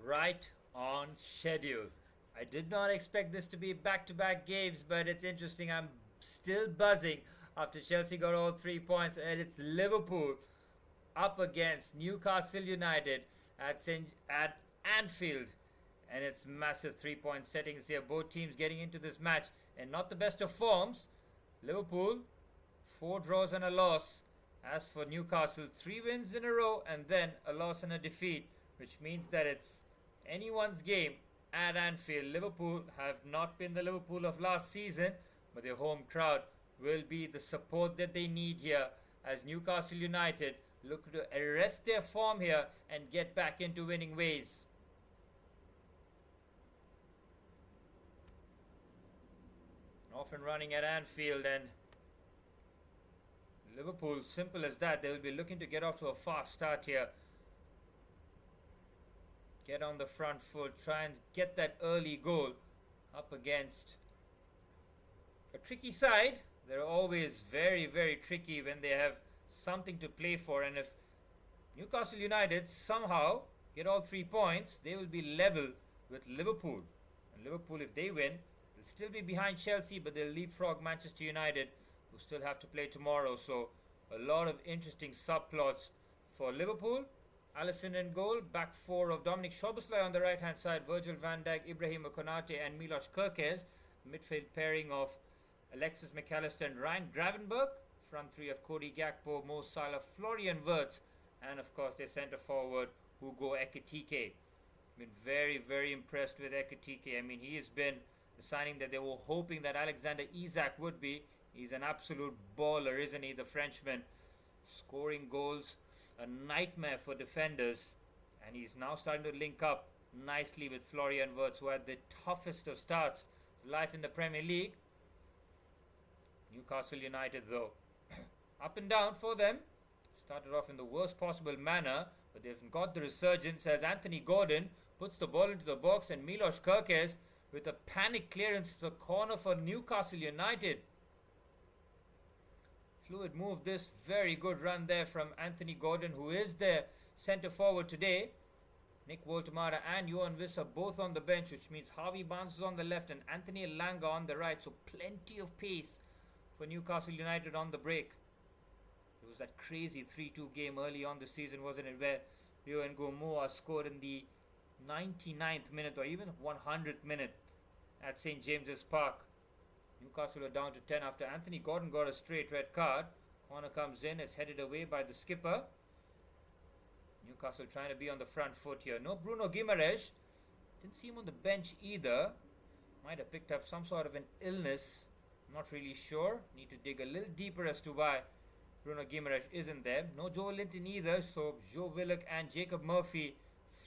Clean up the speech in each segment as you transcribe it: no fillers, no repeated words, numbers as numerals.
right on schedule. I did not expect this to be back-to-back games, but it's interesting. I'm still buzzing after Chelsea got all 3 points, and it's Liverpool up against Newcastle United at Anfield. And it's massive 3 point settings here. Both teams getting into this match and not the best of forms. Liverpool, 4 draws and a loss. As for Newcastle, 3 wins in a row and then a loss and a defeat, which means that it's anyone's game at Anfield. Liverpool have not been the Liverpool of last season, but their home crowd will be the support that they need here as Newcastle United look to arrest their form here and get back into winning ways. Off and running at Anfield, and Liverpool, simple as that, they will be looking to get off to a fast start here. Get on the front foot, try and get that early goal up against a tricky side. They're always very, very tricky when they have something to play for, and if Newcastle United somehow get all 3 points, they will be level with Liverpool. And Liverpool, if they win, they'll still be behind Chelsea, but they'll leapfrog Manchester United, who still have to play tomorrow. So a lot of interesting subplots for Liverpool. Alisson in goal, back four of Dominic Szoboszlai on the right hand side, Virgil van Dijk, Ibrahim Konate and Milos Kerkez. Midfield pairing of Alexis McAllister and Ryan Gravenberch. Front three of Cody Gakpo, Mo Salah, Florian Wirtz, and of course their centre forward Hugo Ekitike. Been very, very impressed with Ekitike. I mean, he has been the signing that they were hoping that Alexander Isak would be. He's an absolute baller, isn't he, the Frenchman? Scoring goals, a nightmare for defenders. And he's now starting to link up nicely with Florian Wirtz, who had the toughest of starts to life in the Premier League. Newcastle United, though, up and down for them. Started off in the worst possible manner, but they've got the resurgence as Anthony Gordon puts the ball into the box, and Milos Kerkez with a panic clearance to the corner for Newcastle United. Fluid move, this very good run there from Anthony Gordon, who is their centre forward today. Nick Woltemade and Johan Wissa both on the bench, which means Harvey Barnes is on the left and Anthony Elanga on the right. So plenty of pace for Newcastle United on the break. It was that crazy 3-2 game early on the season, wasn't it, where Rio Ngomoa scored in the 99th minute or even 100th minute at St. James's Park. Newcastle were down to 10 after Anthony Gordon got a straight red card. Corner comes in, it's headed away by the skipper. Newcastle trying to be on the front foot here. No Bruno Guimaraes. Didn't see him on the bench either. Might have picked up some sort of an illness. Not really sure. Need to dig a little deeper as to why Bruno Guimaraes isn't there. No Joe Linton either. So Joe Willock and Jacob Murphy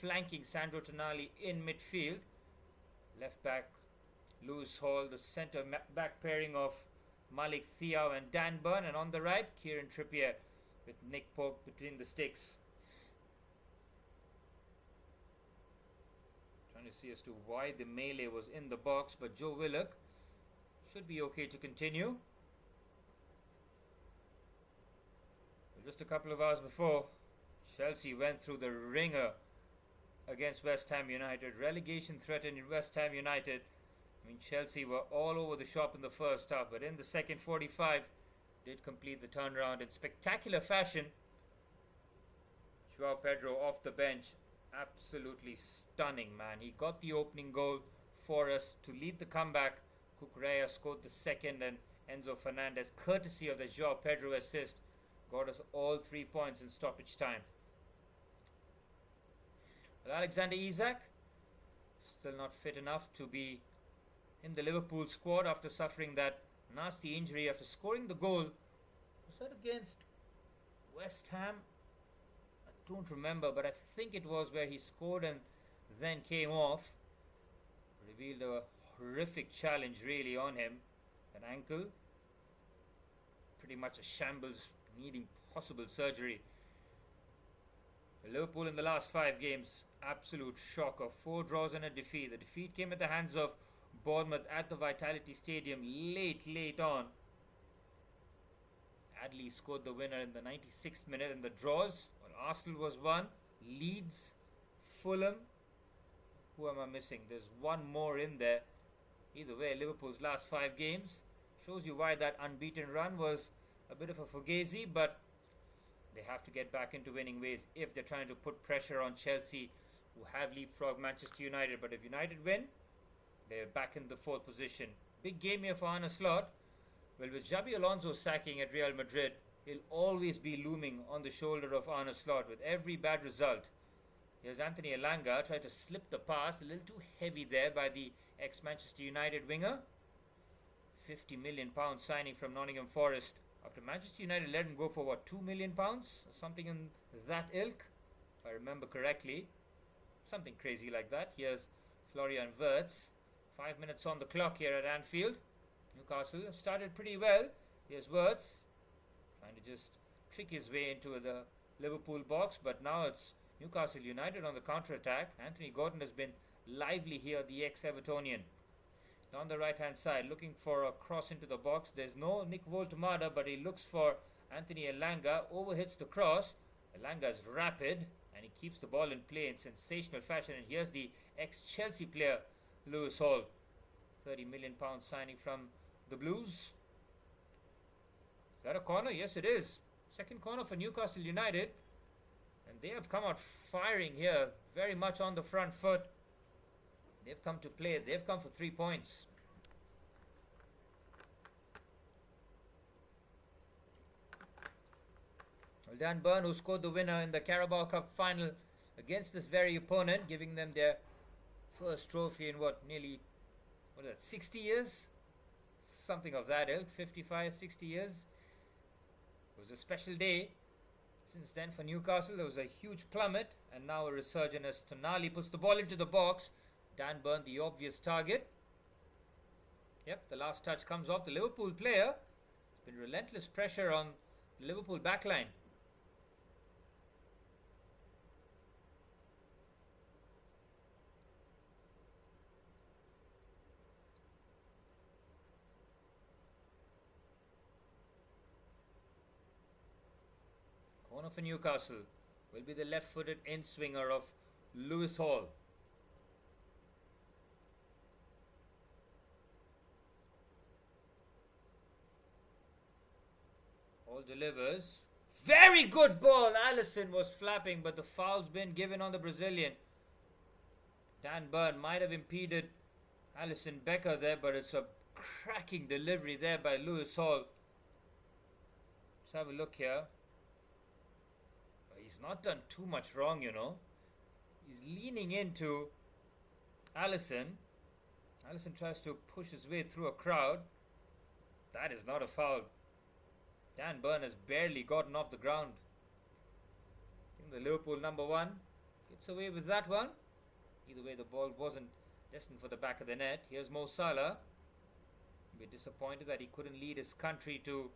flanking Sandro Tonali in midfield. Left back Lewis Hall, the centre back pairing of Malik Thiaw and Dan Burn, and on the right Kieran Trippier with Nick Pope between the sticks. Trying to see as to why the melee was in the box, but Joe Willock should be okay to continue. Just a couple of hours before, Chelsea went through the ringer against West Ham United. Relegation threatened West Ham United. I mean, Chelsea were all over the shop in the first half, but in the second 45 did complete the turnaround in spectacular fashion. Joao Pedro off the bench, absolutely stunning, man. He got the opening goal for us to lead the comeback. Cucurella scored the second, and Enzo Fernandez, courtesy of the Joao Pedro assist, got us all 3 points in stoppage time. But Alexander Isak still not fit enough to be in the Liverpool squad after suffering that nasty injury after scoring the goal. Was that against West Ham? I don't remember, but I think it was where he scored and then came off. Revealed a horrific challenge really on him. An ankle. Pretty much a shambles, needing possible surgery. Liverpool in the last 5 games, absolute shocker. 4 draws and a defeat. The defeat came at the hands of Bournemouth at the Vitality Stadium late on. Adley scored the winner in the 96th minute. In the draws, well, Arsenal was 1, Leeds, Fulham, Who am I missing? There's one more in there. Either way, Liverpool's last 5 games shows you why that unbeaten run was a bit of a fugazi, but they have to get back into winning ways if they're trying to put pressure on Chelsea, who have leapfrogged Manchester United. But if United win, they're back in the 4th position. Big game here for Arne Slot. Well, with Xabi Alonso sacking at Real Madrid, he'll always be looming on the shoulder of Arne Slot with every bad result. Here's Anthony Elanga, tried to slip the pass, a little too heavy there by the ex-Manchester United winger. £50 million signing from Nottingham Forest after Manchester United let him go for what, £2 million or something in that ilk, if I remember correctly. Something crazy like that. Here's Florian Wirtz. 5 minutes on the clock here at Anfield. Newcastle started pretty well. Here's Wirtz trying to just trick his way into the Liverpool box, but now it's Newcastle United on the counter-attack. Anthony Gordon has been lively here, the ex-Evertonian. Down the right-hand side, looking for a cross into the box. There's no Nick Woltemade, but he looks for Anthony Elanga. Overhits the cross. Elanga is rapid, and he keeps the ball in play in sensational fashion. And here's the ex-Chelsea player, Lewis Hall. £30 million signing from the Blues. Is that a corner? Yes, it is. Second corner for Newcastle United. And they have come out firing here, very much on the front foot. They've come to play. They've come for 3 points. Well, Dan Burn, who scored the winner in the Carabao Cup final against this very opponent, giving them their first trophy in nearly 60 years? Something of that ilk, 55, 60 years. It was a special day. Since then for Newcastle, there was a huge plummet, and now a resurgence as Tonali puts the ball into the box. Dan Burn, the obvious target. Yep, the last touch comes off the Liverpool player. There's been relentless pressure on the Liverpool backline. Corner for Newcastle will be the left-footed in-swinger of Lewis Hall. Hall delivers. Very good ball. Alisson was flapping, but the foul's been given on the Brazilian. Dan Burn might have impeded Alisson Becker there, but it's a cracking delivery there by Lewis Hall. Let's have a look here. He's not done too much wrong, you know. He's leaning into Alisson. Alisson tries to push his way through a crowd. That is not a foul. Dan Burn has barely gotten off the ground. I think the Liverpool number 1 gets away with that one. Either way, the ball wasn't destined for the back of the net. Here's Mo Salah. A bit disappointed that he couldn't lead his country to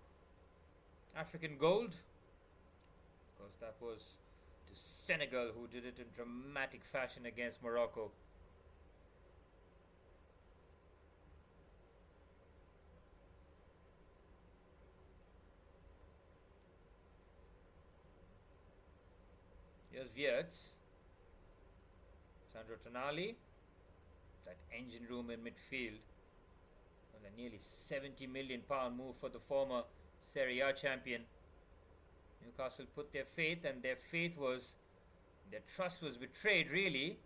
African gold. Of course, that was to Senegal, who did it in dramatic fashion against Morocco. Here's Wirtz. Sandro Tonali. That engine room in midfield. And a nearly £70 million move for the former Serie A champion. Newcastle put their faith, and their trust was betrayed, really.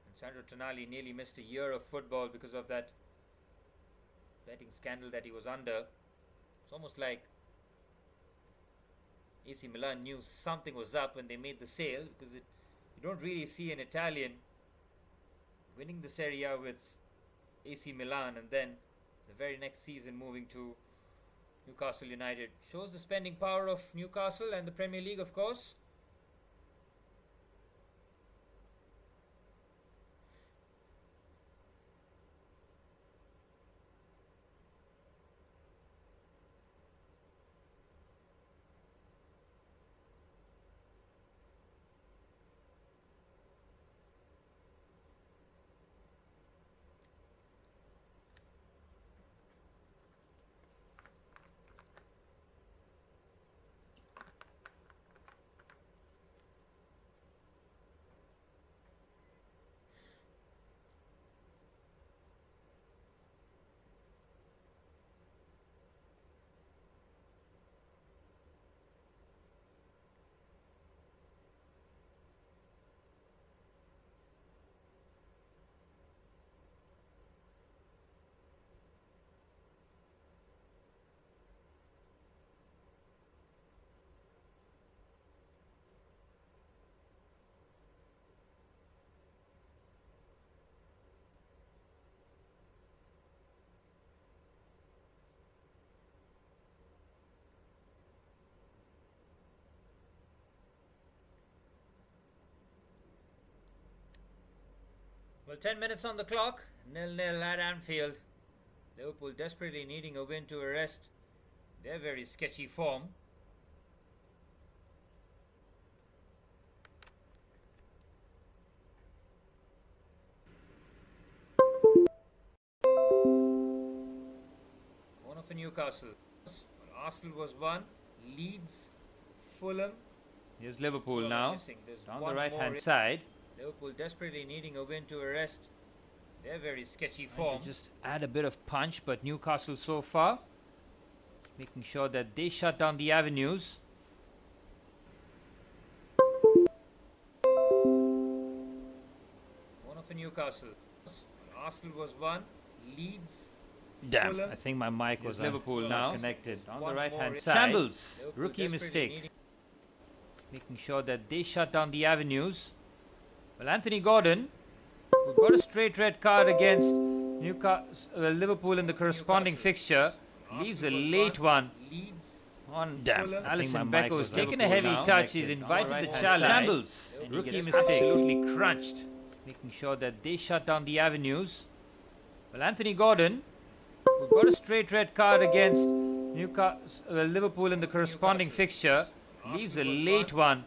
And Sandro Tonali nearly missed a year of football because of that betting scandal that he was under. It's almost like AC Milan knew something was up when they made the sale, because you don't really see an Italian winning the Serie A with AC Milan and then the very next season moving to Newcastle United. Shows the spending power of Newcastle and the Premier League, of course. Well, 10 minutes on the clock, 0-0 at Anfield. Liverpool desperately needing a win to arrest their very sketchy form. Corner for Newcastle. Arsenal was 1. Leeds, Fulham. Here's Liverpool now, on the right-hand side. side. Liverpool desperately needing a win to arrest their very sketchy form. To just add a bit of punch, but Newcastle so far making sure that they shut down the avenues. Corner for Newcastle. Arsenal was 1. Leeds. Damn, Fulham. I think my mic was Liverpool not now. connected. On One the right-hand more side. Shambles, Liverpool rookie desperately mistake. Making sure that they shut down the avenues. Well, Anthony Gordon, who got a straight red card against Liverpool in the corresponding fixture, leaves a late one on. Damn, Alisson Becker has taken a heavy touch. He's invited the challenge. Shambles, rookie mistake. Absolutely crunched. Making sure that they shut down the avenues. Well, Anthony Gordon, who got a straight red card against Liverpool in the corresponding fixture, leaves a late one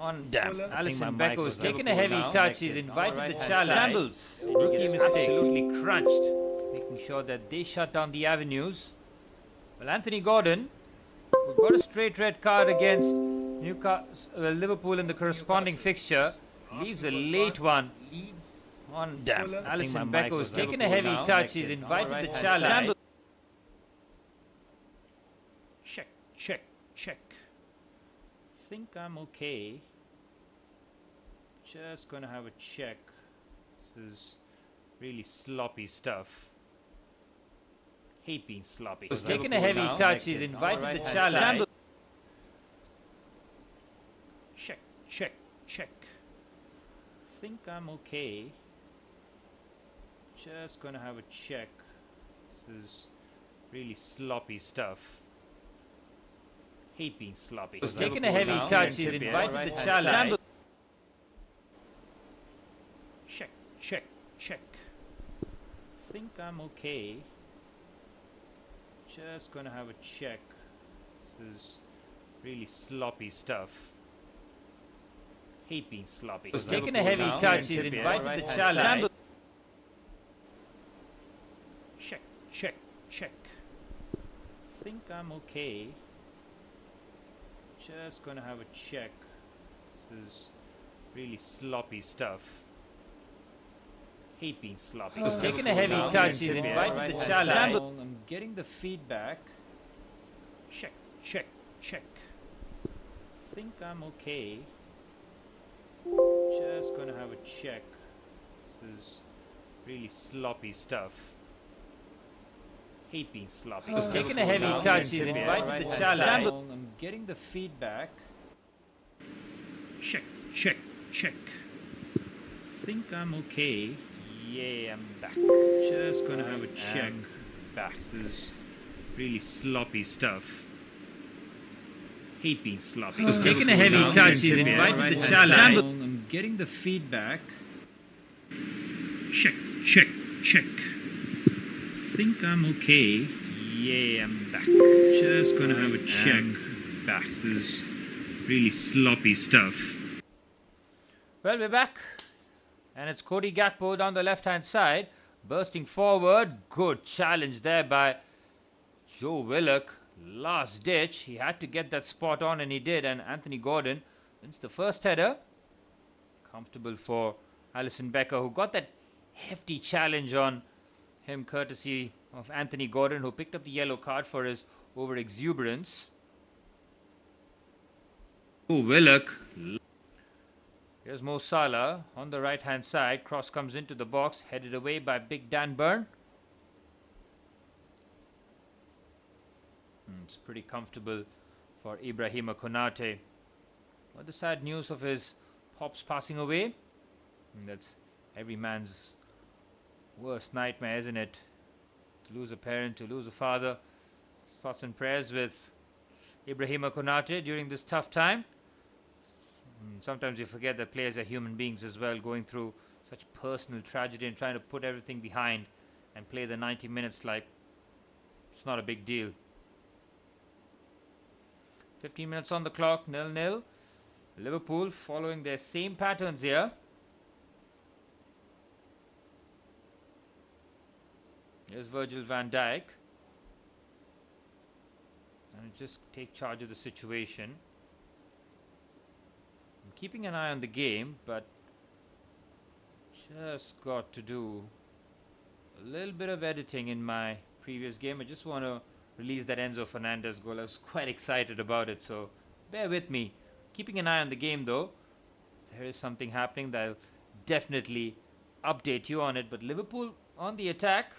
on. Damn, Alisson Becker has taken a heavy touch. He's invited the challenge. Shambles, rookie mistake. Absolutely crunched. Making sure that they shut down the avenues. Well, Anthony Gordon, who got a straight red card against Liverpool in the corresponding fixture, leaves a late one on. Damn, Alisson Becker has taken a heavy touch. He's invited the challenge. Check. Think I'm okay. Just gonna have a check. This is really sloppy stuff. Hate being sloppy. He's taken a heavy touch. He's invited the challenge. Check. Think I'm okay. Just gonna have a check. This is really sloppy stuff. Hate being sloppy. He's taken a heavy touch. He's invited the challenge. Check. Think I'm okay. Just gonna have a check. This is really sloppy stuff. Hate being sloppy. He's taken a heavy touch. He's invited the challenge. Check. Think I'm okay. Just gonna have a check. This is really sloppy stuff. Hate being sloppy. He's taken a heavy touch. He's invited the challenge. I'm getting the feedback. Check. Think I'm okay. Just gonna have a check. This is really sloppy stuff. Hate being sloppy. He's taken a heavy touch. He's invited the challenge. I'm getting the feedback. Check. Think I'm okay. Yeah, I'm back. Just gonna have a check. Back. This is really sloppy stuff. Hate being sloppy. He's taken a heavy touch. He's invited the challenge. I'm getting the feedback. Check. Think I'm okay. Yeah, I'm back. Just gonna have a check. Back. This is really sloppy stuff. Well, we're back. And it's Cody Gakpo down the left-hand side. Bursting forward. Good challenge there by Joe Willock. Last ditch. He had to get that spot on, and he did. And Anthony Gordon wins the first header. Comfortable for Alisson Becker, who got that hefty challenge on him courtesy of Anthony Gordon, who picked up the yellow card for his over-exuberance. Oh, Willock. Here's Mo Salah on the right-hand side. Cross comes into the box, headed away by Big Dan Burn. It's pretty comfortable for Ibrahima Konate. What the sad news of his pops passing away? That's every man's worst nightmare, isn't it? To lose a parent, to lose a father. Thoughts and prayers with Ibrahima Konate during this tough time. Sometimes you forget that players are human beings as well, going through such personal tragedy and trying to put everything behind and play the 90 minutes like it's not a big deal. 15 minutes on the clock, 0-0. Liverpool following their same patterns here. Here's Virgil van Dijk. And just take charge of the situation. I'm keeping an eye on the game, but just got to do a little bit of editing in my previous game. I just want to release that Enzo Fernandez goal. I was quite excited about it, so bear with me. Keeping an eye on the game though. There is something happening that I'll definitely update you on it. But Liverpool on the attack,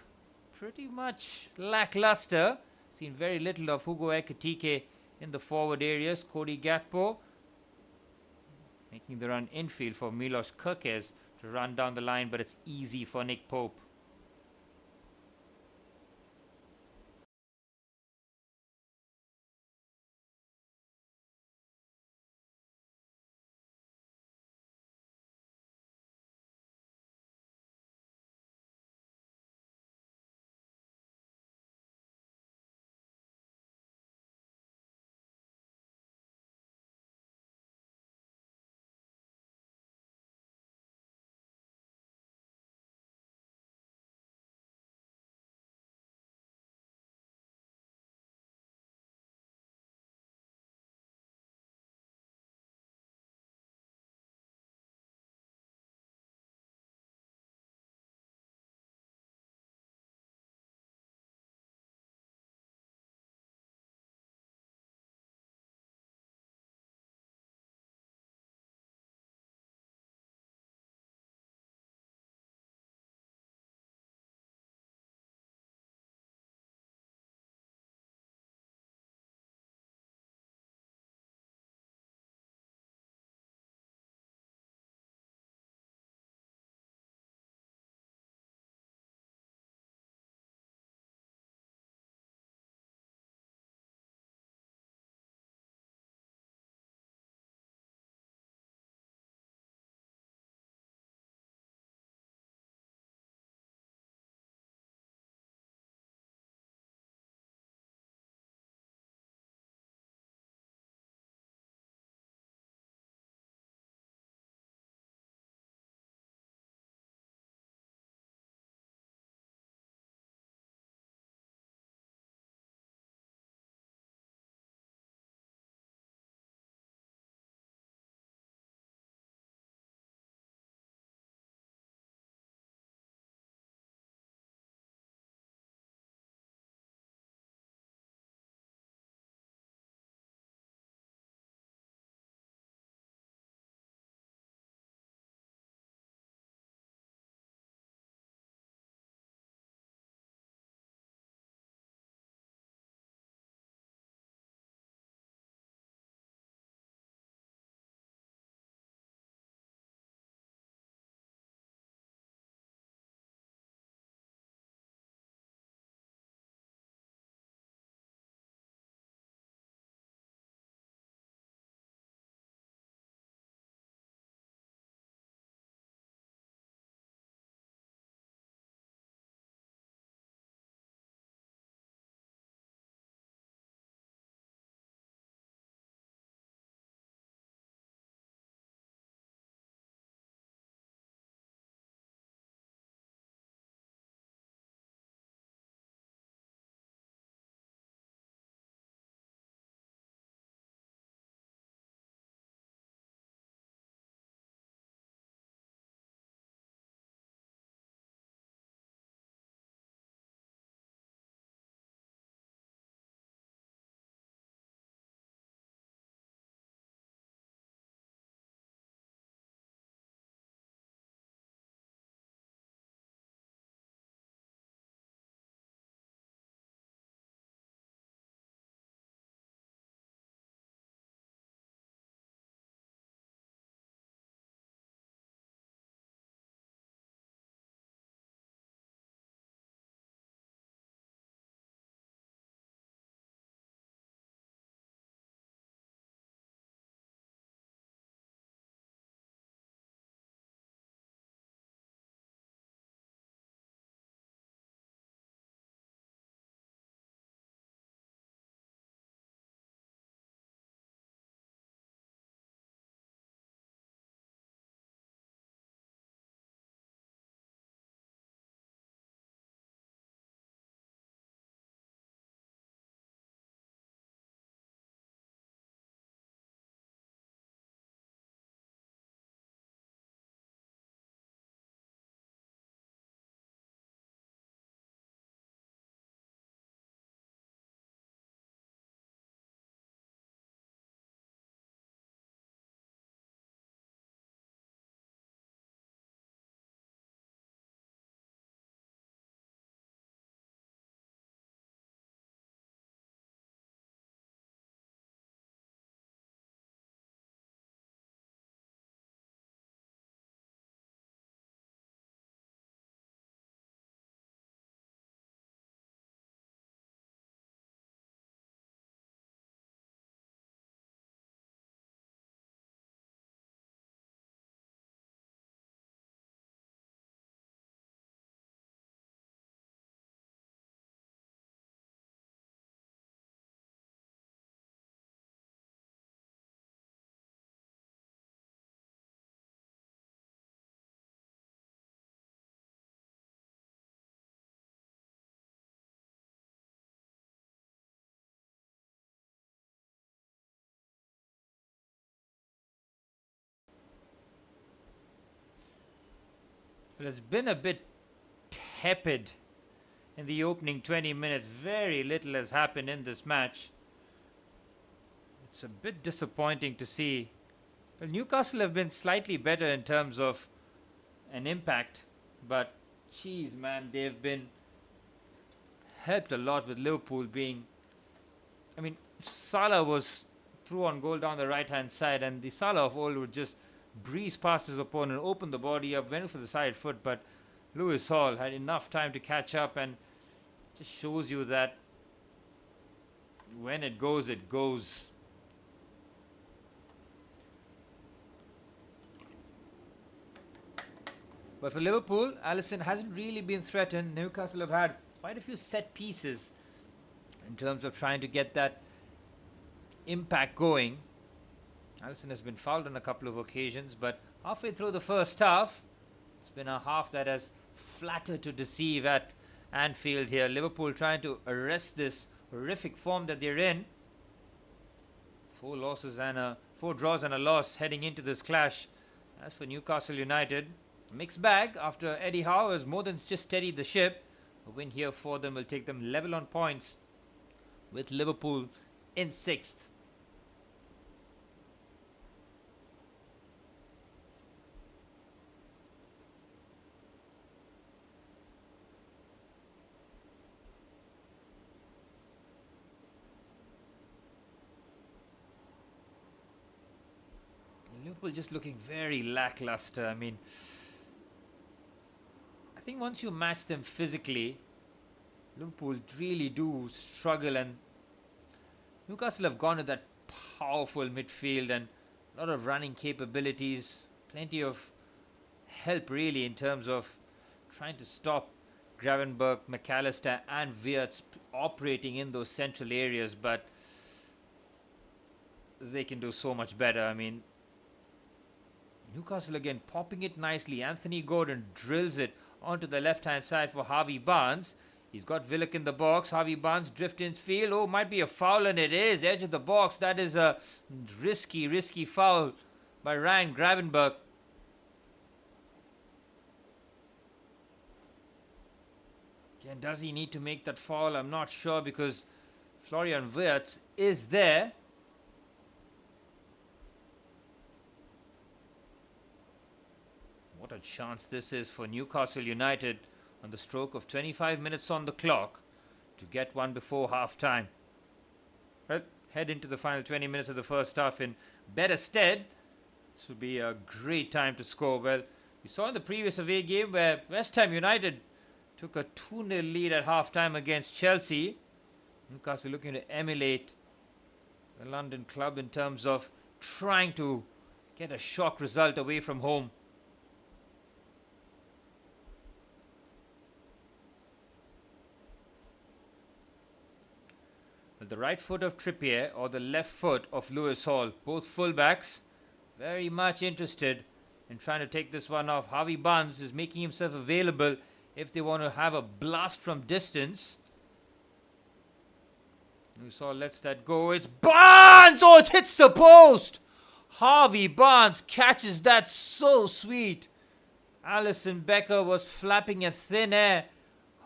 pretty much lackluster. Seen very little of Hugo Ekitike in the forward areas. Cody Gakpo making the run infield for Milos Kerkez to run down the line, but it's easy for Nick Pope. Well, it's been a bit tepid in the opening 20 minutes. Very little has happened in this match. It's a bit disappointing to see. Well, Newcastle have been slightly better in terms of an impact, but geez, man, they've been helped a lot with Liverpool being. I mean, Salah was through on goal down the right hand side, and the Salah of old would just breeze past his opponent, open the body up, went for the side foot, but Lewis Hall had enough time to catch up, and just shows you that when it goes, it goes. But for Liverpool, Alisson hasn't really been threatened. Newcastle have had quite a few set pieces in terms of trying to get that impact going. Alisson has been fouled on a couple of occasions, but halfway through the first half, it's been a half that has flattered to deceive at Anfield here. Liverpool trying to arrest this horrific form that they're in. 4 draws and a loss heading into this clash. As for Newcastle United, mixed bag after Eddie Howe has more than just steadied the ship. A win here for them will take them level on points with Liverpool in 6th. Liverpool just looking very lackluster. I mean, I think once you match them physically, Liverpool really do struggle, and Newcastle have gone to that powerful midfield and a lot of running capabilities, plenty of help really in terms of trying to stop Gravenberch, McAllister and Wirtz operating in those central areas, but they can do so much better. I mean, Newcastle again popping it nicely. Anthony Gordon drills it onto the left-hand side for Harvey Barnes. He's got Willock in the box. Harvey Barnes drift in field. Oh, might be a foul, and it is. Edge of the box. That is a risky foul by Ryan Gravenberch. Again, does he need to make that foul? I'm not sure, because Florian Wirtz is there. What a chance this is for Newcastle United on the stroke of 25 minutes on the clock to get one before half-time. Well, head into the final 20 minutes of the first half in better stead. This would be a great time to score. Well, we saw in the previous away game where West Ham United took a 2-0 lead at half-time against Chelsea. Newcastle looking to emulate the London club in terms of trying to get a shock result away from home. The right foot of Trippier or the left foot of Lewis Hall, both fullbacks, very much interested in trying to take this one off. Harvey Barnes is making himself available if they want to have a blast from distance. Lewis Hall lets that go. It's Barnes! Oh, it hits the post! Harvey Barnes catches that so sweet. Alisson Becker was flapping in thin air.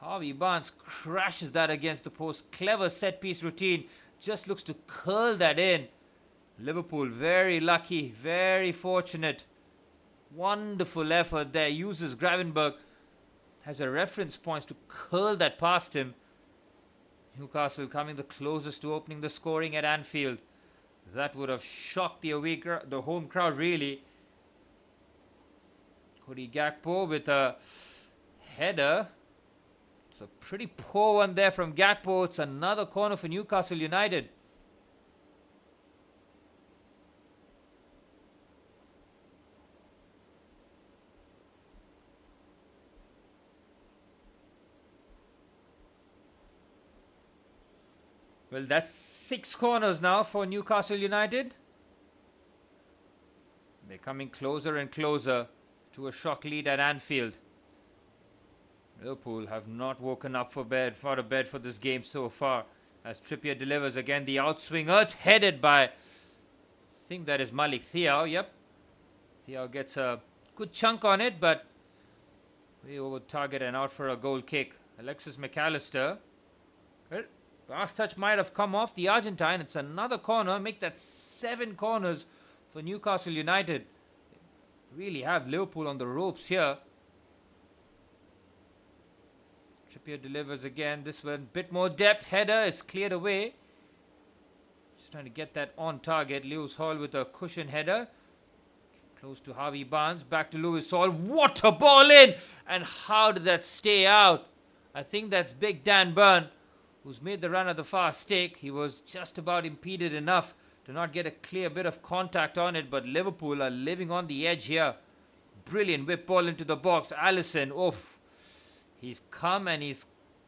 Harvey Barnes crashes that against the post. Clever set-piece routine. Just looks to curl that in. Liverpool very lucky, very fortunate. Wonderful effort there. Uses Gravenberch as a reference point to curl that past him. Newcastle coming the closest to opening the scoring at Anfield. That would have shocked the home crowd really. Cody Gakpo with a header. It's a pretty poor one there from Gakpo. It's another corner for Newcastle United. Well, that's 6 corners now for Newcastle United. They're coming closer and closer to a shock lead at Anfield. Liverpool have not woken up out of bed for this game so far, as Trippier delivers again the outswinger. It's headed by, I think that is Malik Thiaw. Yep, Thiaw gets a good chunk on it, but Way over target and out for a goal kick. Alexis McAllister. Well, last touch might have come off the Argentine. It's another corner. Make that 7 corners for Newcastle United. Really have Liverpool on the ropes here. Trippier delivers again. This one, bit more depth. Header is cleared away. Just trying to get that on target. Lewis Hall with a cushion header. Close to Harvey Barnes. Back to Lewis Hall. What a ball in! And how did that stay out? I think that's big Dan Burn, who's made the run at the far stake. He was just about impeded enough to not get a clear bit of contact on it. But Liverpool are living on the edge here. Brilliant whip ball into the box. Alisson, oof. He's come and he's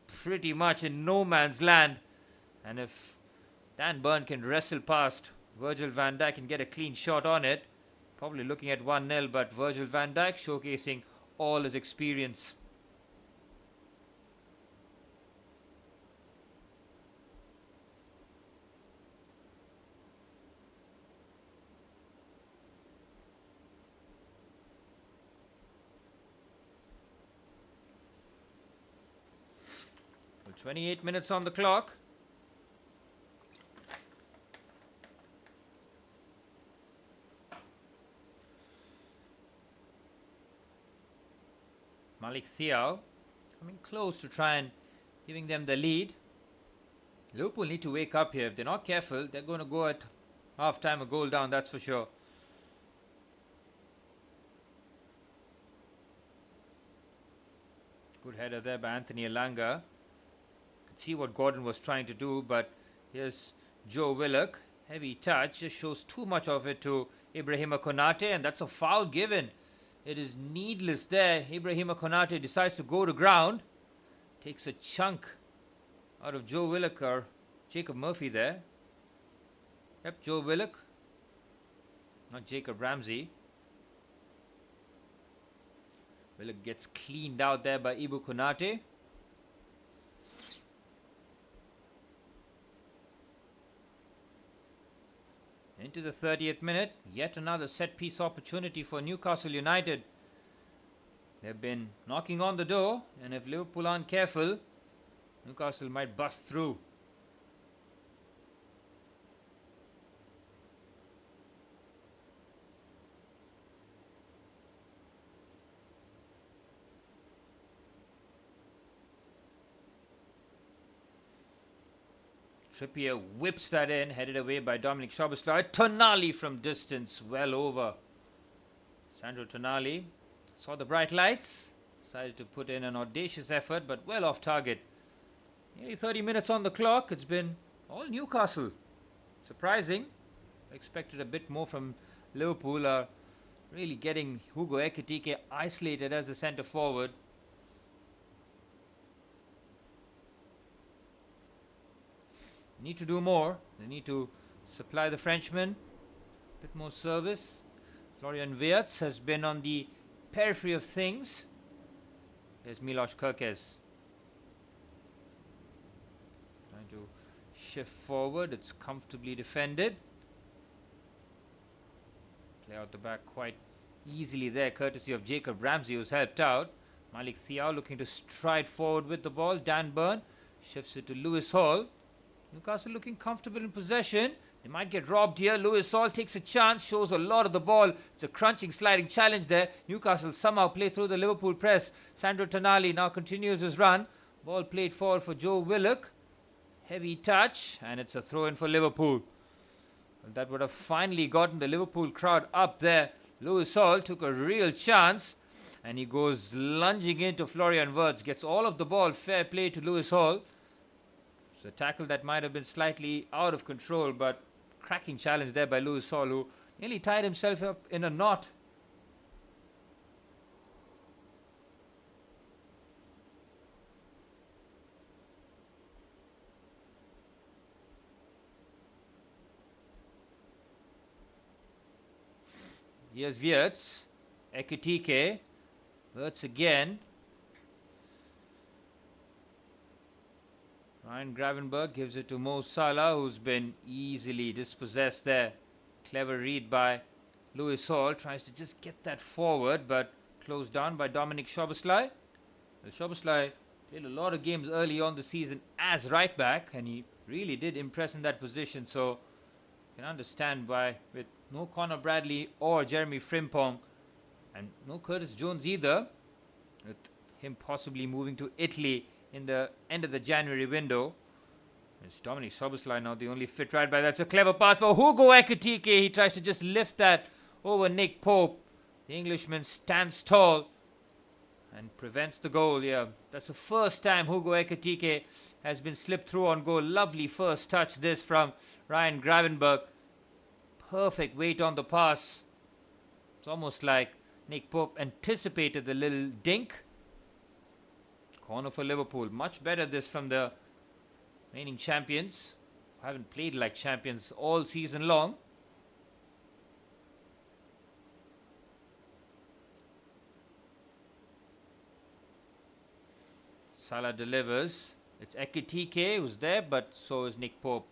pretty much in no man's land. And if Dan Burn can wrestle past Virgil van Dijk and get a clean shot on it, probably looking at 1-0, but Virgil van Dijk showcasing all his experience. Well, 28 minutes on the clock. Malik Thiaw coming close to try and giving them the lead. Liverpool need to wake up here. If they're not careful, they're going to go at half time a goal down, that's for sure. Good header there by Anthony Elanga. Could see what Gordon was trying to do, but here's Joe Willock. Heavy touch, just shows too much of it to Ibrahima Konate, and that's a foul given. It is needless there. Ibrahima Konate decides to go to ground. Takes a chunk out of Joe Willock or Jacob Murphy there. Yep, Joe Willock. Not Jacob Ramsey. Willock gets cleaned out there by Ibu Konate. Into the 30th minute, yet another set-piece opportunity for Newcastle United. They've been knocking on the door, and if Liverpool aren't careful, Newcastle might bust through. Trippier whips that in, headed away by Dominic Szoboszlai. Tonali from distance, well over. Sandro Tonali saw the bright lights, decided to put in an audacious effort, but well off target. Nearly 30 minutes on the clock. It's been all Newcastle. Surprising. I expected a bit more from Liverpool. Really getting Hugo Ekitike isolated as the centre forward. Need to do more. They need to supply the Frenchman a bit more service. Florian Wirtz has been on the periphery of things. There's Milos Kerkez trying to shift forward. It's comfortably defended. Play out the back quite easily there, courtesy of Jacob Ramsey, who's helped out. Malik Thiaw looking to stride forward with the ball. Dan Burn shifts it to Lewis Hall. Newcastle looking comfortable in possession. They might get robbed here. Lewis Hall takes a chance, shows a lot of the ball. It's a crunching, sliding challenge there. Newcastle somehow play through the Liverpool press. Sandro Tonali now continues his run. Ball played forward for Joe Willock. Heavy touch, and it's a throw-in for Liverpool. Well, that would have finally gotten the Liverpool crowd up there. Lewis Hall took a real chance, and he goes lunging into Florian Wirtz. Gets all of the ball. Fair play to Lewis Hall. A tackle that might have been slightly out of control, but cracking challenge there by Lewis Hall, who nearly tied himself up in a knot. Here's Wirtz, Ekitike, Wirtz again. Ryan Gravenberg gives it to Mo Salah, who's been easily dispossessed there. Clever read by Lewis Hall. Tries to just get that forward, but closed down by Dominic Szoboszlai. Szoboszlai played a lot of games early on the season as right back, and he really did impress in that position. So you can understand why, with no Conor Bradley or Jeremy Frimpong, and no Curtis Jones either, with him possibly moving to Italy in the end of the January window. It's Dominic Szoboszlai now the only fit right back. That's a clever pass for Hugo Ekitike. He tries to just lift that over Nick Pope. The Englishman stands tall and prevents the goal. Yeah, that's the first time Hugo Ekitike has been slipped through on goal. Lovely first touch this from Ryan Gravenberg. Perfect weight on the pass. It's almost like Nick Pope anticipated the little dink. Corner for Liverpool. Much better this from the reigning champions, who haven't played like champions all season long. Salah delivers. It's Ekitike who's there, but so is Nick Pope.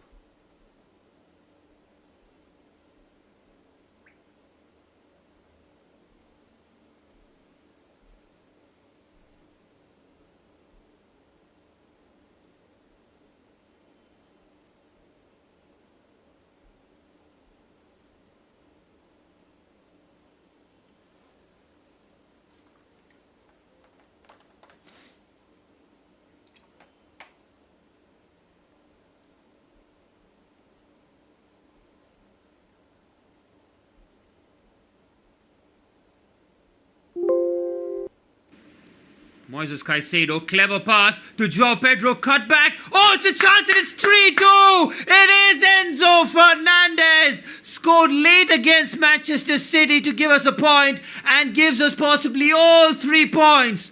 Moises Caicedo, clever pass to João Pedro, cut back. Oh, it's a chance and it's 3-2. It is Enzo Fernandez. Scored late against Manchester City to give us a point and gives us possibly all 3 points.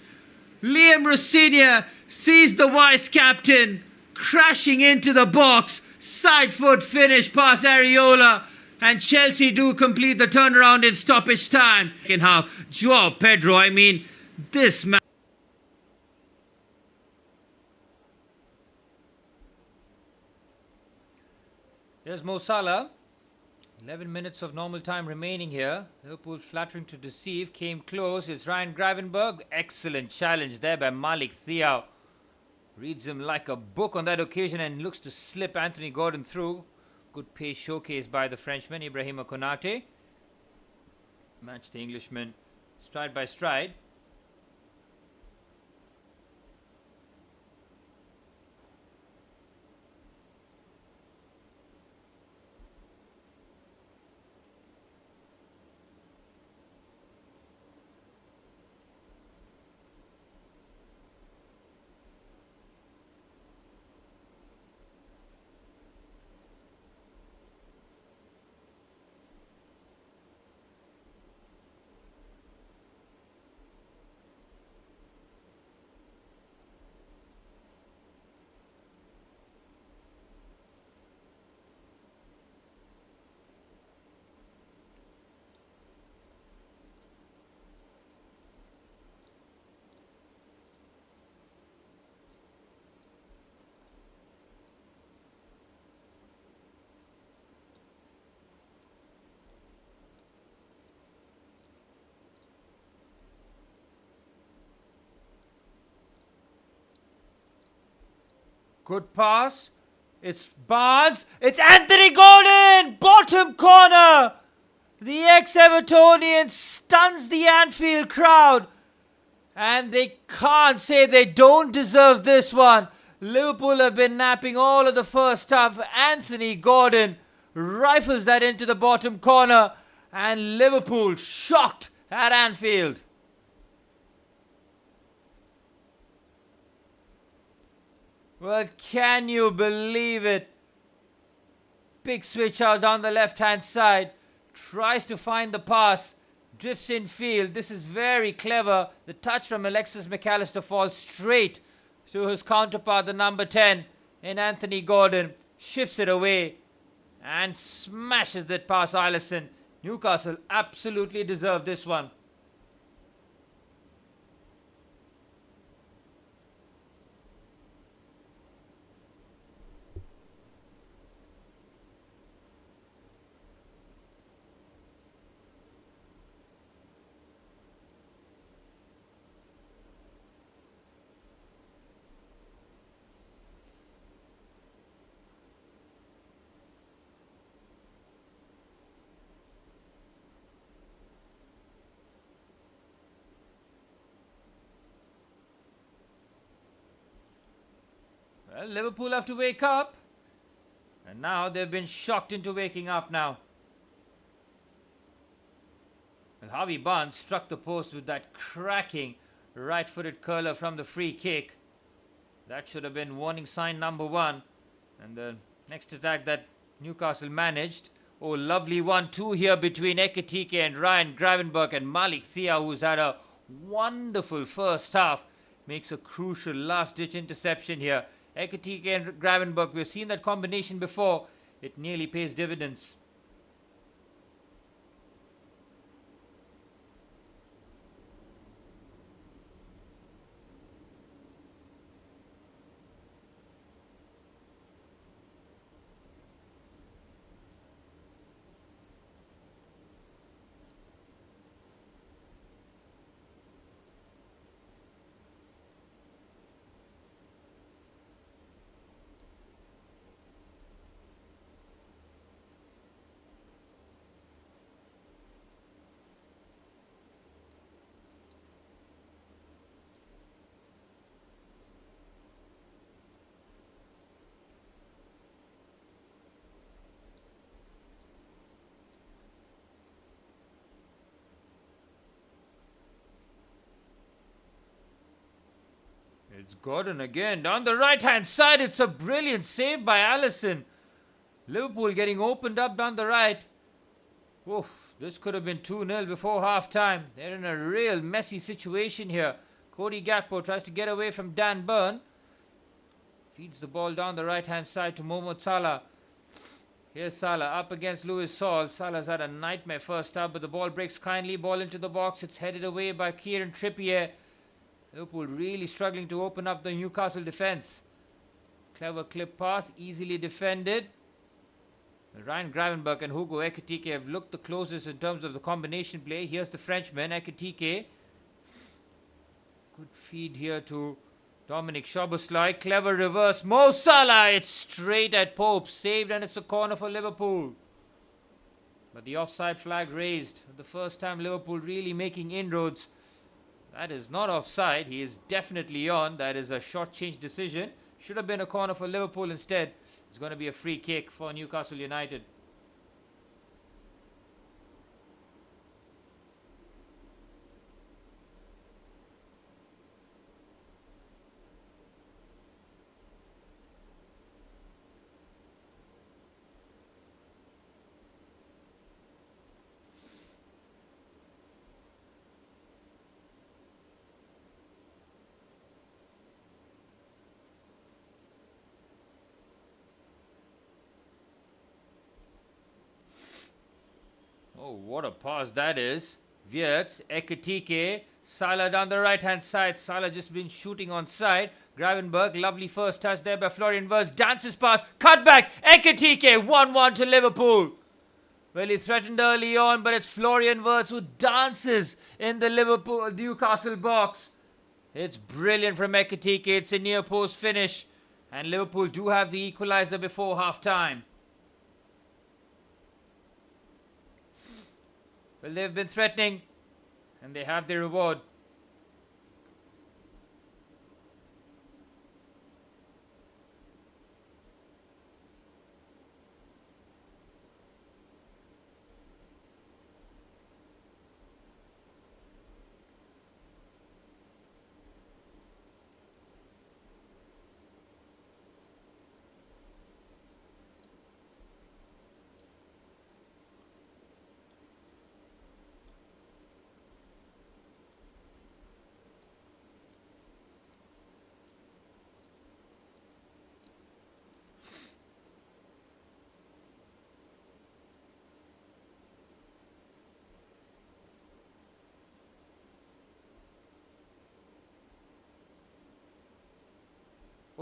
Liam Rossignol sees the vice captain crashing into the box. Side foot finish past Areola. And Chelsea do complete the turnaround in stoppage time. Second half, João Pedro, I mean, this man. There's Mo Salah. 11 minutes of normal time remaining here. Liverpool flattering to deceive. Came close. It's Ryan Gravenberg. Excellent challenge there by Malik Thiaw. Reads him like a book on that occasion and looks to slip Anthony Gordon through. Good pace showcased by the Frenchman, Ibrahima Konate. Match the Englishman stride by stride. Good pass. It's Barnes. It's Anthony Gordon. Bottom corner. The ex-Evertonian stuns the Anfield crowd. And they can't say they don't deserve this one. Liverpool have been napping all of the first half. Anthony Gordon rifles that into the bottom corner. And Liverpool shocked at Anfield. Well, can you believe it? Big switch out down the left-hand side. Tries to find the pass. Drifts in field. This is very clever. The touch from Alexis McAllister falls straight to his counterpart, the number 10, in Anthony Gordon. Shifts it away and smashes it past Alisson. Newcastle absolutely deserved this one. Well, Liverpool have to wake up. And now they've been shocked into waking up now. Well, Harvey Barnes struck the post with that cracking right-footed curler from the free kick. That should have been warning sign number 1. And the next attack that Newcastle managed. Oh, lovely 1-2 here between Ekitike and Ryan Gravenberch, and Malik Thea, who's had a wonderful first half, makes a crucial last-ditch interception here. Ekitike and Gravenberch, we've seen that combination before. It nearly pays dividends. It's Gordon again. Down the right-hand side, it's a brilliant save by Alisson. Liverpool getting opened up down the right. Oof, this could have been 2-0 before half-time. They're in a real messy situation here. Cody Gakpo tries to get away from Dan Burn. Feeds the ball down the right-hand side to Mohamed Salah. Here's Salah up against Luis Saul. Salah's had a nightmare first half, but the ball breaks kindly. Ball into the box. It's headed away by Kieran Trippier. Liverpool really struggling to open up the Newcastle defence. Clever clip pass, easily defended. Ryan Gravenberch and Hugo Ekitike have looked the closest in terms of the combination play. Here's the Frenchman, Ekitike. Good feed here to Dominic Szoboszlai. Clever reverse. Mo Salah, it's straight at Pope. Saved, and it's a corner for Liverpool. But the offside flag raised. The first time Liverpool really making inroads. That is not offside. He is definitely on. That is a short change decision. Should have been a corner for Liverpool instead. It's going to be a free kick for Newcastle United. Oh, what a pass that is. Wirtz, Ekitike, Salah down the right-hand side. Salah just been shooting on side. Gravenberch, lovely first touch there by Florian Wirtz. Dances pass, cut back, Ekitike, 1-1 to Liverpool. Well, he threatened early on, but it's Florian Wirtz who dances in the Newcastle box. It's brilliant from Ekitike. It's a near post finish. And Liverpool do have the equaliser before half-time. Well, they've been threatening, and they have their reward.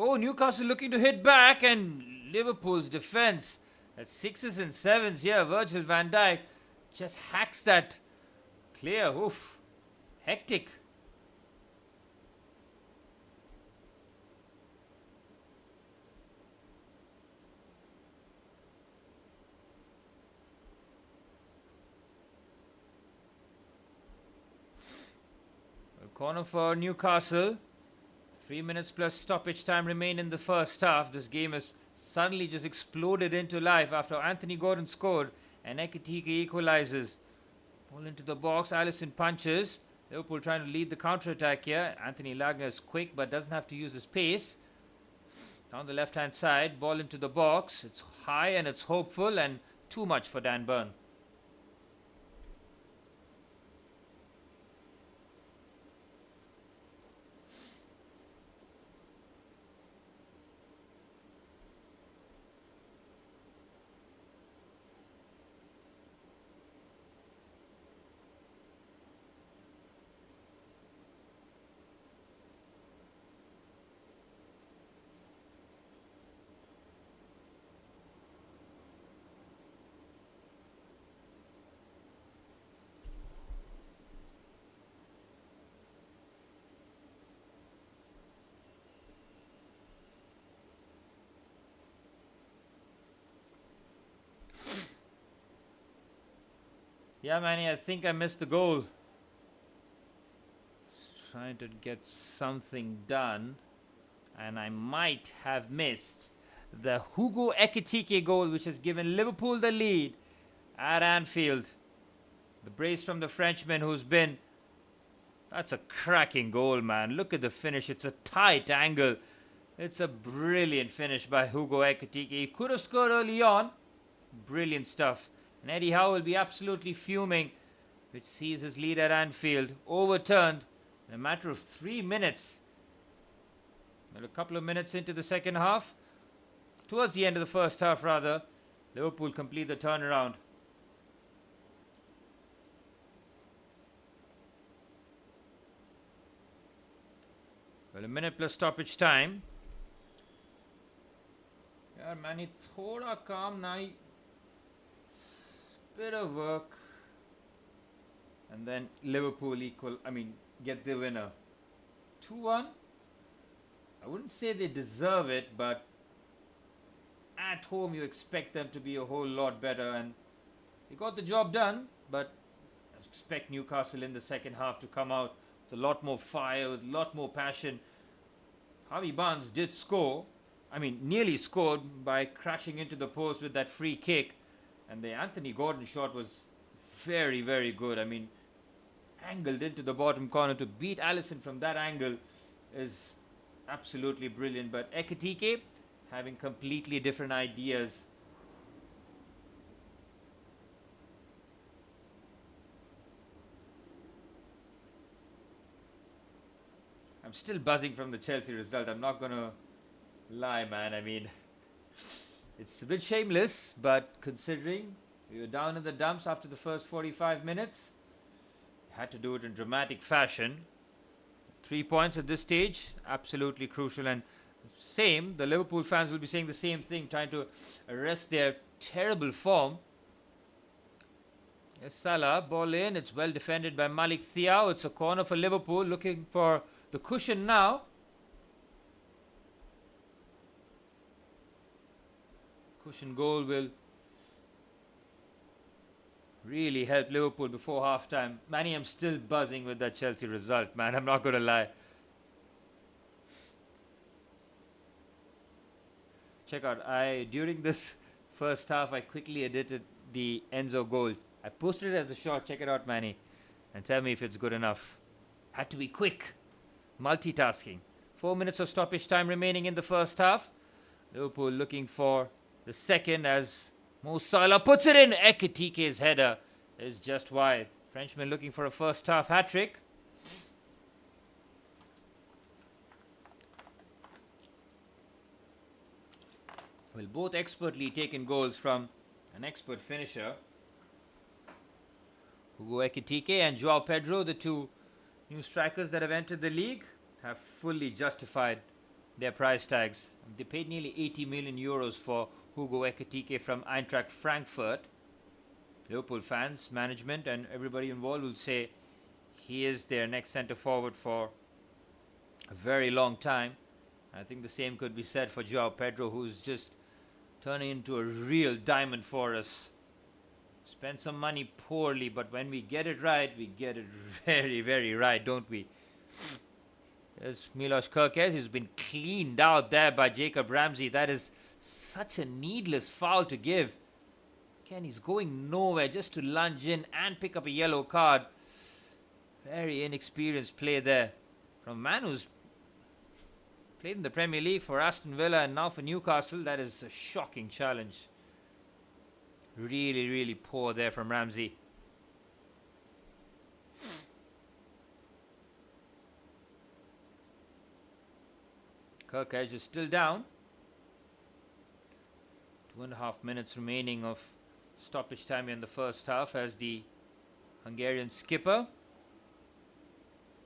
Oh, Newcastle looking to hit back, and Liverpool's defence at 6s and 7s here. Virgil van Dijk just hacks that clear. Oof. Hectic. A corner for Newcastle. 3 minutes plus stoppage time remain in the first half. This game has suddenly just exploded into life after Anthony Gordon scored and Ekitike equalizes. Ball into the box, Allison punches. Liverpool trying to lead the counter-attack here. Anthony Lagner is quick but doesn't have to use his pace. Down the left-hand side, ball into the box. It's high and it's hopeful and too much for Dan Burn. Yeah, Manny, I think I missed the goal. Trying to get something done, and I might have missed the Hugo Ekitike goal, which has given Liverpool the lead at Anfield. The brace from the Frenchman who's been... That's a cracking goal, man. Look at the finish. It's a tight angle. It's a brilliant finish by Hugo Ekitike. He could have scored early on. Brilliant stuff. And Eddie Howe will be absolutely fuming, which sees his lead at Anfield overturned in a matter of 3 minutes. Well, a couple of minutes into the second half, towards the end of the first half rather, Liverpool complete the turnaround. Well, a minute plus stoppage time. Yeah, man, it's thoda calm now. Bit of work, and then Liverpool get the winner. 2-1. I wouldn't say they deserve it, but at home you expect them to be a whole lot better, and they got the job done. But I expect Newcastle in the second half to come out with a lot more fire, with a lot more passion. Harvey Barnes did score, nearly scored by crashing into the post with that free kick. And the Anthony Gordon shot was very, very good. Angled into the bottom corner. To beat Allison from that angle is absolutely brilliant. But Ekitike having completely different ideas. I'm still buzzing from the Chelsea result. I'm not going to lie, man. It's a bit shameless, but considering we were down in the dumps after the first 45 minutes, had to do it in dramatic fashion. 3 points at this stage, absolutely crucial. And the Liverpool fans will be saying the same thing, trying to arrest their terrible form. Yes, Salah, ball in. It's well defended by Malik Thiaw. It's a corner for Liverpool, looking for the cushion now. Cushion goal will really help Liverpool before half-time. Manny, I'm still buzzing with that Chelsea result, man. I'm not going to lie. Check out, during this first half, I quickly edited the Enzo goal. I posted it as a shot. Check it out, Manny, and tell me if it's good enough. Had to be quick. Multitasking. 4 minutes of stoppage time remaining in the first half. Liverpool looking for the second as Mo Salah puts it in. Ekitike's header is just wide. Frenchman looking for a first half hat-trick. Well, both expertly taken goals from an expert finisher. Hugo Ekitike and Joao Pedro, the two new strikers that have entered the league, have fully justified their price tags. They paid nearly 80 million euros for Hugo Ekitike from Eintracht Frankfurt. Liverpool fans, management and everybody involved will say he is their next centre forward for a very long time. I think the same could be said for Joao Pedro, who's just turning into a real diamond for us. Spend some money poorly, but when we get it right, we get it very, very right, don't we? There's Milos Kerkez. He's been cleaned out there by Jacob Ramsey. That is such a needless foul to give. Again, he's going nowhere just to lunge in and pick up a yellow card. Very inexperienced play there from a man who's played in the Premier League for Aston Villa and now for Newcastle. That is a shocking challenge. Really, really poor there from Ramsey. Kerkez is still down. 2.5 minutes remaining of stoppage time in the first half as the Hungarian skipper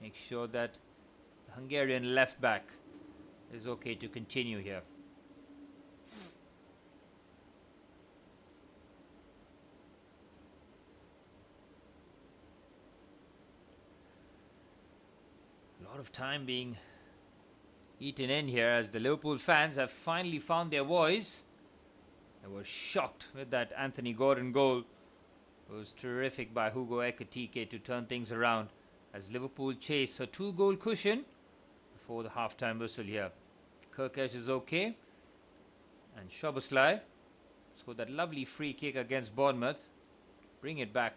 makes sure that the Hungarian left back is okay to continue here. A lot of time being eaten in here as the Liverpool fans have finally found their voice. They were shocked with that Anthony Gordon goal. It was terrific by Hugo Ekitike to turn things around as Liverpool chase a 2-goal cushion before the half-time whistle here. Kerkez is okay, and Szoboszlai scored that lovely free kick against Bournemouth. Bring it back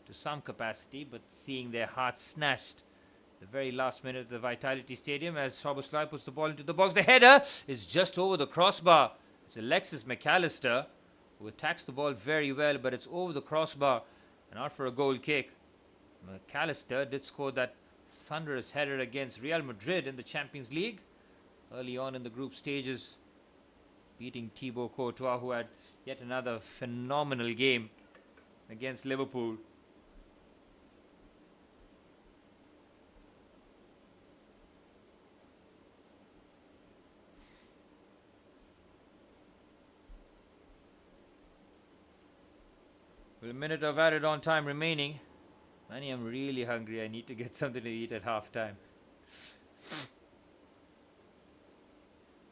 to some capacity, but seeing their hearts snatched the very last minute at the Vitality Stadium as Szoboszlai puts the ball into the box. The header is just over the crossbar. It's Alexis McAllister who attacks the ball very well, but it's over the crossbar and out for a goal kick. McAllister did score that thunderous header against Real Madrid in the Champions League early on in the group stages, beating Thibaut Courtois, who had yet another phenomenal game against Liverpool. With a minute of added on time remaining, Manny, I'm really hungry. I need to get something to eat at half time.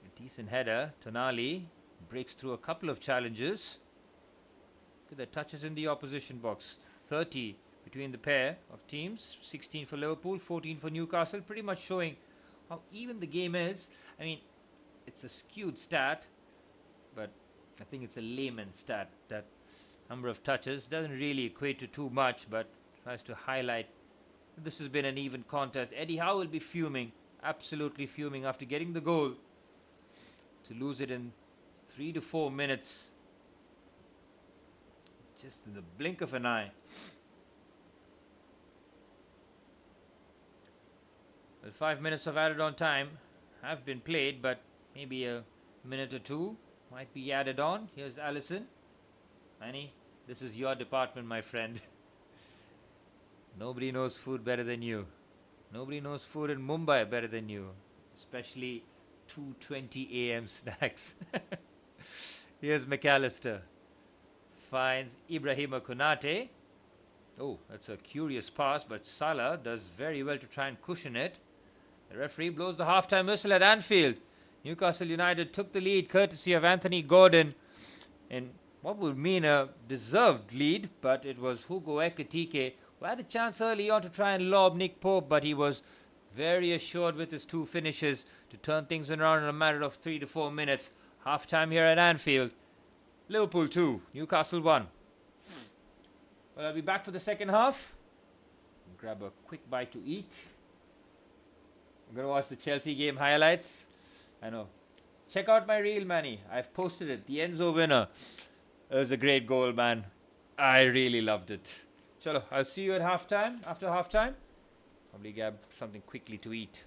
A decent header. Tonali breaks through a couple of challenges. Look at the touches in the opposition box. 30 between the pair of teams. 16 for Liverpool, 14 for Newcastle. Pretty much showing how even the game is. I mean, it's a skewed stat, but I think it's a layman stat. That number of touches doesn't really equate to too much, but tries to highlight that this has been an even contest. Eddie Howe will be fuming, absolutely fuming after getting the goal to lose it in 3 to 4 minutes, just in the blink of an eye. Well, 5 minutes of added on time have been played, but maybe a minute or two might be added on. Here's Allison. Manny, this is your department, my friend. Nobody knows food better than you. Nobody knows food in Mumbai better than you. Especially 2:20 a.m. snacks. Here's McAllister. Finds Ibrahima Konate. Oh, that's a curious pass, but Salah does very well to try and cushion it. The referee blows the half-time whistle at Anfield. Newcastle United took the lead courtesy of Anthony Gordon in what would mean a deserved lead, but it was Hugo Ekitike who had a chance early on to try and lob Nick Pope, but he was very assured with his 2 finishes to turn things around in a matter of 3 to 4 minutes. Half-time here at Anfield. Liverpool 2, Newcastle 1. Well, I'll be back for the second half. Grab a quick bite to eat. I'm going to watch the Chelsea game highlights. I know. Check out my reel, Manny. I've posted it. The Enzo winner. It was a great goal, man. I really loved it. Chalo, I'll see you at halftime. After halftime, probably grab something quickly to eat.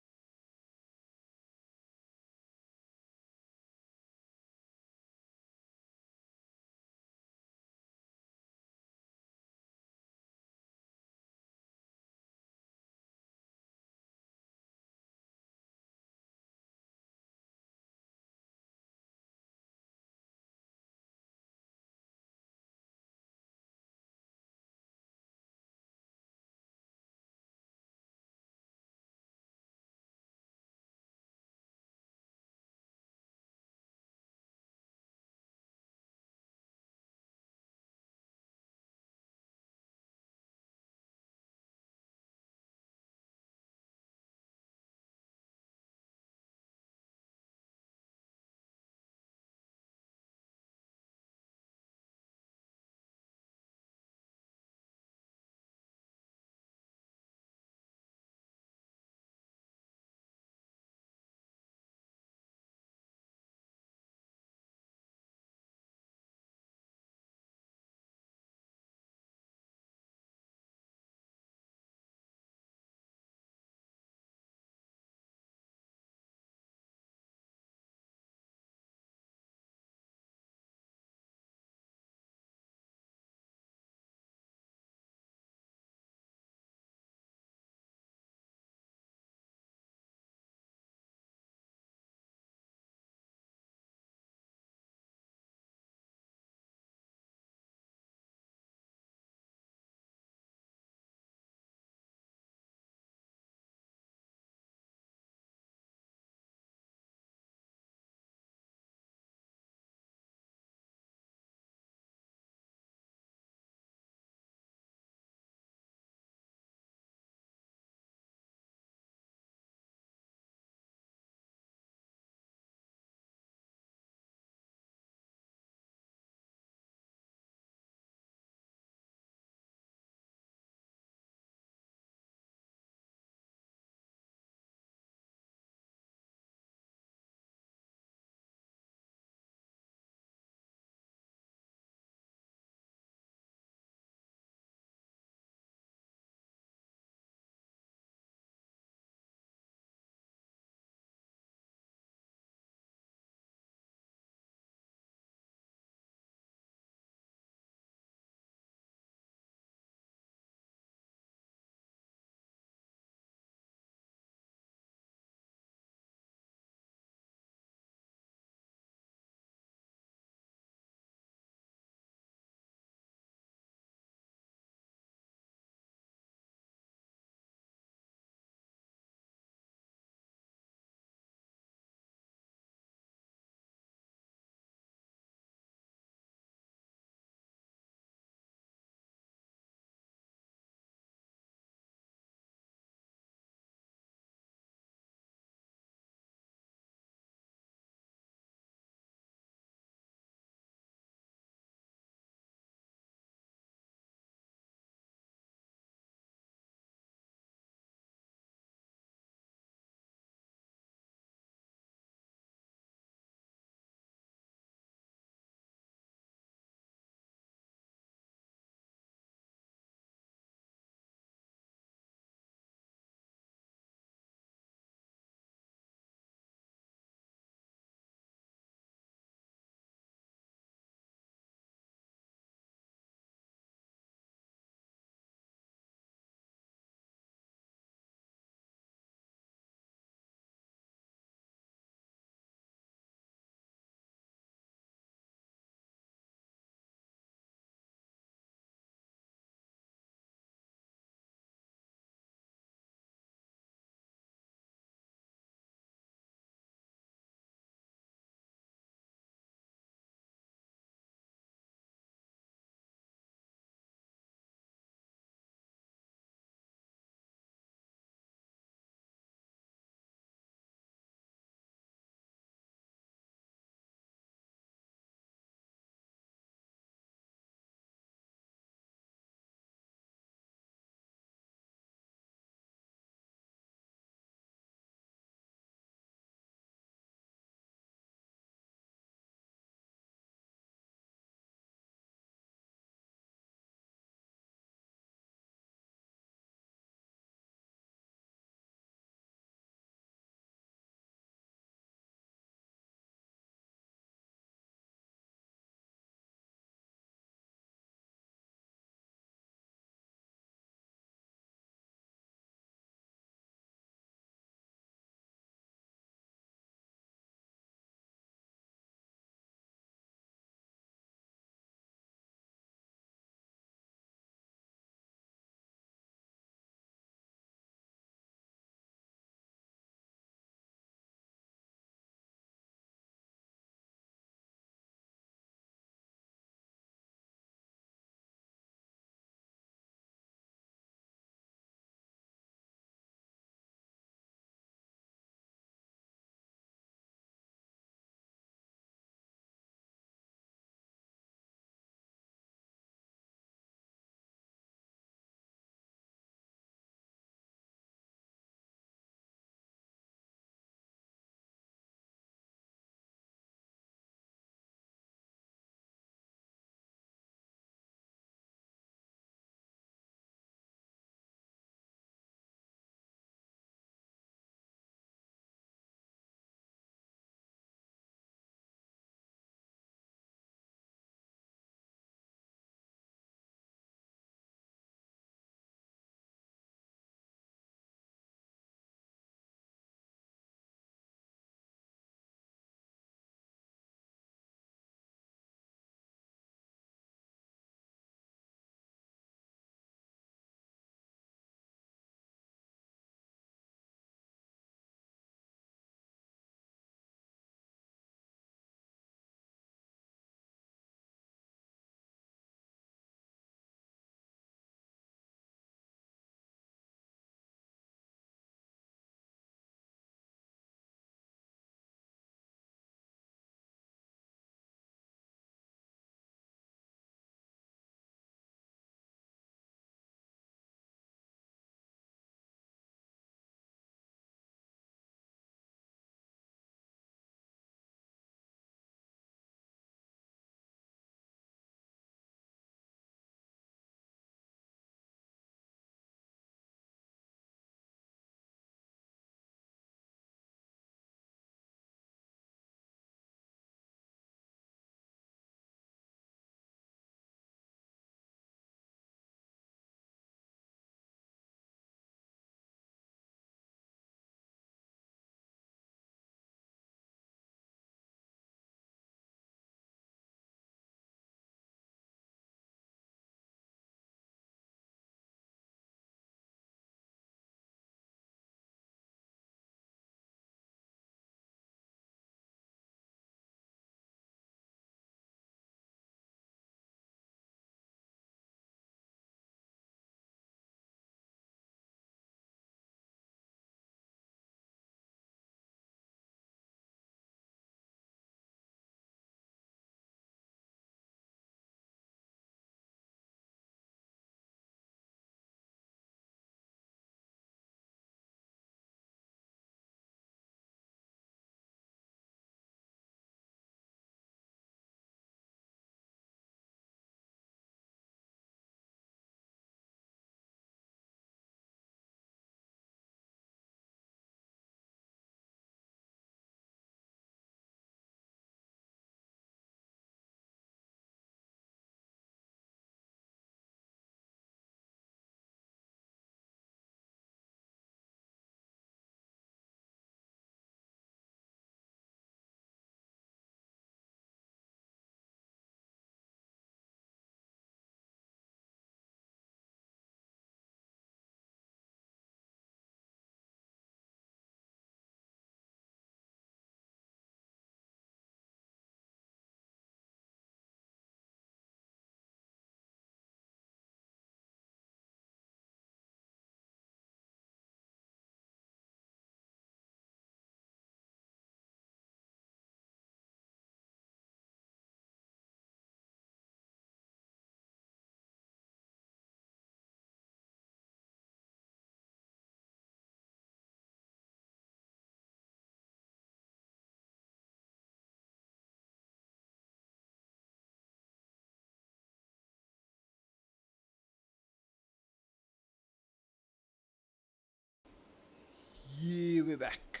we're back.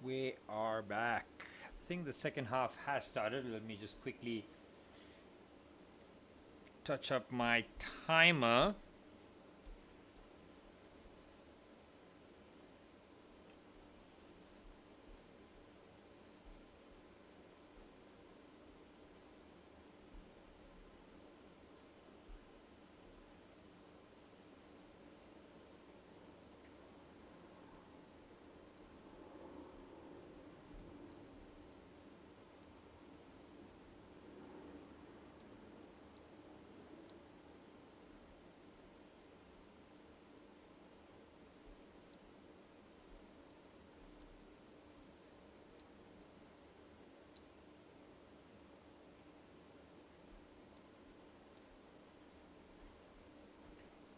We are back. I think the second half has started. Let me just quickly touch up my timer.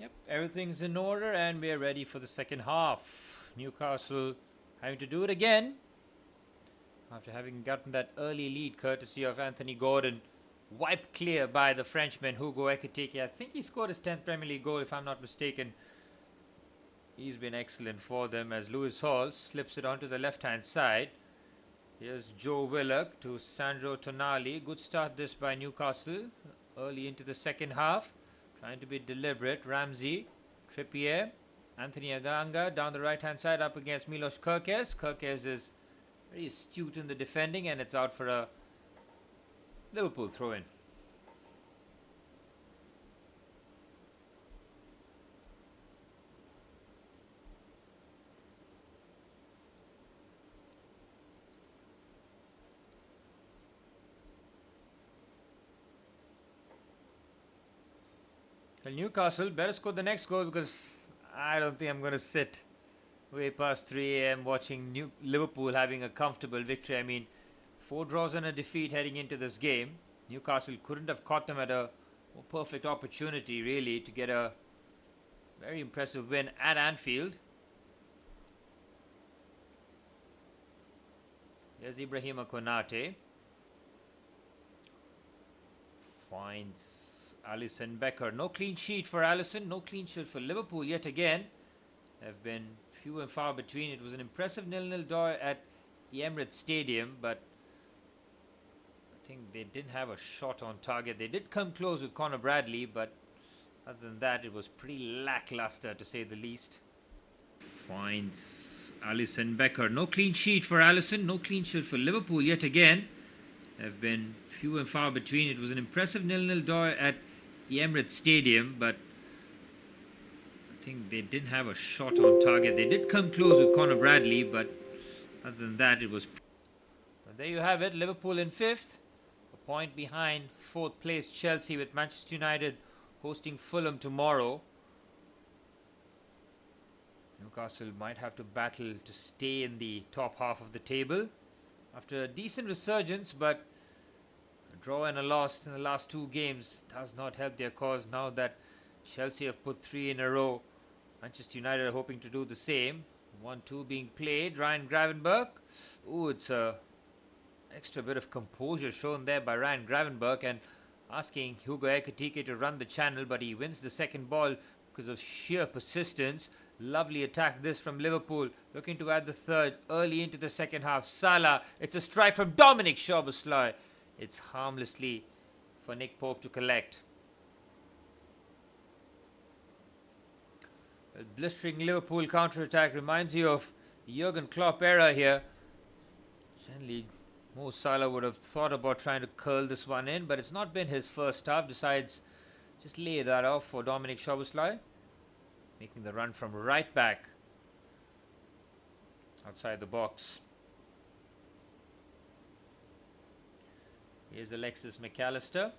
Yep, everything's in order and we're ready for the second half. Newcastle having to do it again after having gotten that early lead courtesy of Anthony Gordon, wiped clear by the Frenchman Hugo Ekitike. I think he scored his 10th Premier League goal if I'm not mistaken. He's been excellent for them as Lewis Hall slips it onto the left hand side. Here's Joe Willock to Sandro Tonali. Good start this by Newcastle early into the second half. Trying to be deliberate. Ramsey, Trippier, Anthony Aganga down the right hand side up against Milos Kerkez. Kerkez is very astute in the defending and it's out for a Liverpool throw in. Well, Newcastle better score the next goal because I don't think I'm going to sit way past 3 a.m. watching Liverpool having a comfortable victory. I mean, 4 draws and a defeat heading into this game. Newcastle couldn't have caught them at a more perfect opportunity really to get a very impressive win at Anfield. There's Ibrahima Konate. Finds Alisson Becker. No clean sheet for Alisson. No clean sheet for Liverpool yet again. Have been few and far between. It was an impressive 0-0 draw at the Emirates Stadium, but I think they didn't have a shot on target. They did come close with Conor Bradley, but other than that, it was pretty lackluster to say the least. Finds Alisson Becker. No clean sheet for Alisson. No clean sheet for Liverpool yet again. Have been few and far between. It was an impressive 0-0 draw at the Emirates Stadium, but I think they didn't have a shot on target. They did come close with Conor Bradley, but other than that, it was... Well, there you have it. Liverpool in 5th. A point behind 4th place Chelsea, with Manchester United hosting Fulham tomorrow. Newcastle might have to battle to stay in the top half of the table after a decent resurgence, but a draw and a loss in the last 2 games does not help their cause. Now that Chelsea have put 3 in a row, Manchester United are hoping to do the same. 1-2 being played. Ryan Gravenberch. Ooh, it's a extra bit of composure shown there by Ryan Gravenberch and asking Hugo Ekitike to run the channel, but he wins the second ball because of sheer persistence. Lovely attack this from Liverpool, looking to add the third early into the second half. Salah, it's a strike from Dominic Szoboszlai. It's harmlessly for Nick Pope to collect. A blistering Liverpool counter-attack reminds you of the Jurgen Klopp era here. Generally, Mo Salah would have thought about trying to curl this one in, but it's not been his first half. Decides just lay that off for Dominic Szoboszlai, making the run from right back outside the box. Here's Alexis McAllister.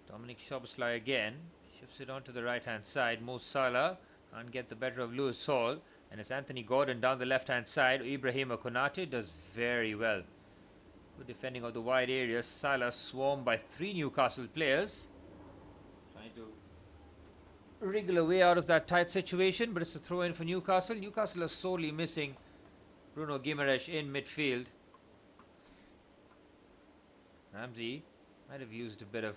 Dominic Szoboszlai again. Shifts it onto the right hand side. Mo Salah can't get the better of Lewis Hall. And it's Anthony Gordon down the left hand side. Ibrahima Konate does very well. Good defending of the wide area. Salah swarmed by 3 Newcastle players. Trying to wriggle away out of that tight situation, but it's a throw in for Newcastle. Newcastle are sorely missing Bruno Guimaraes in midfield. Ramsey might have used a bit of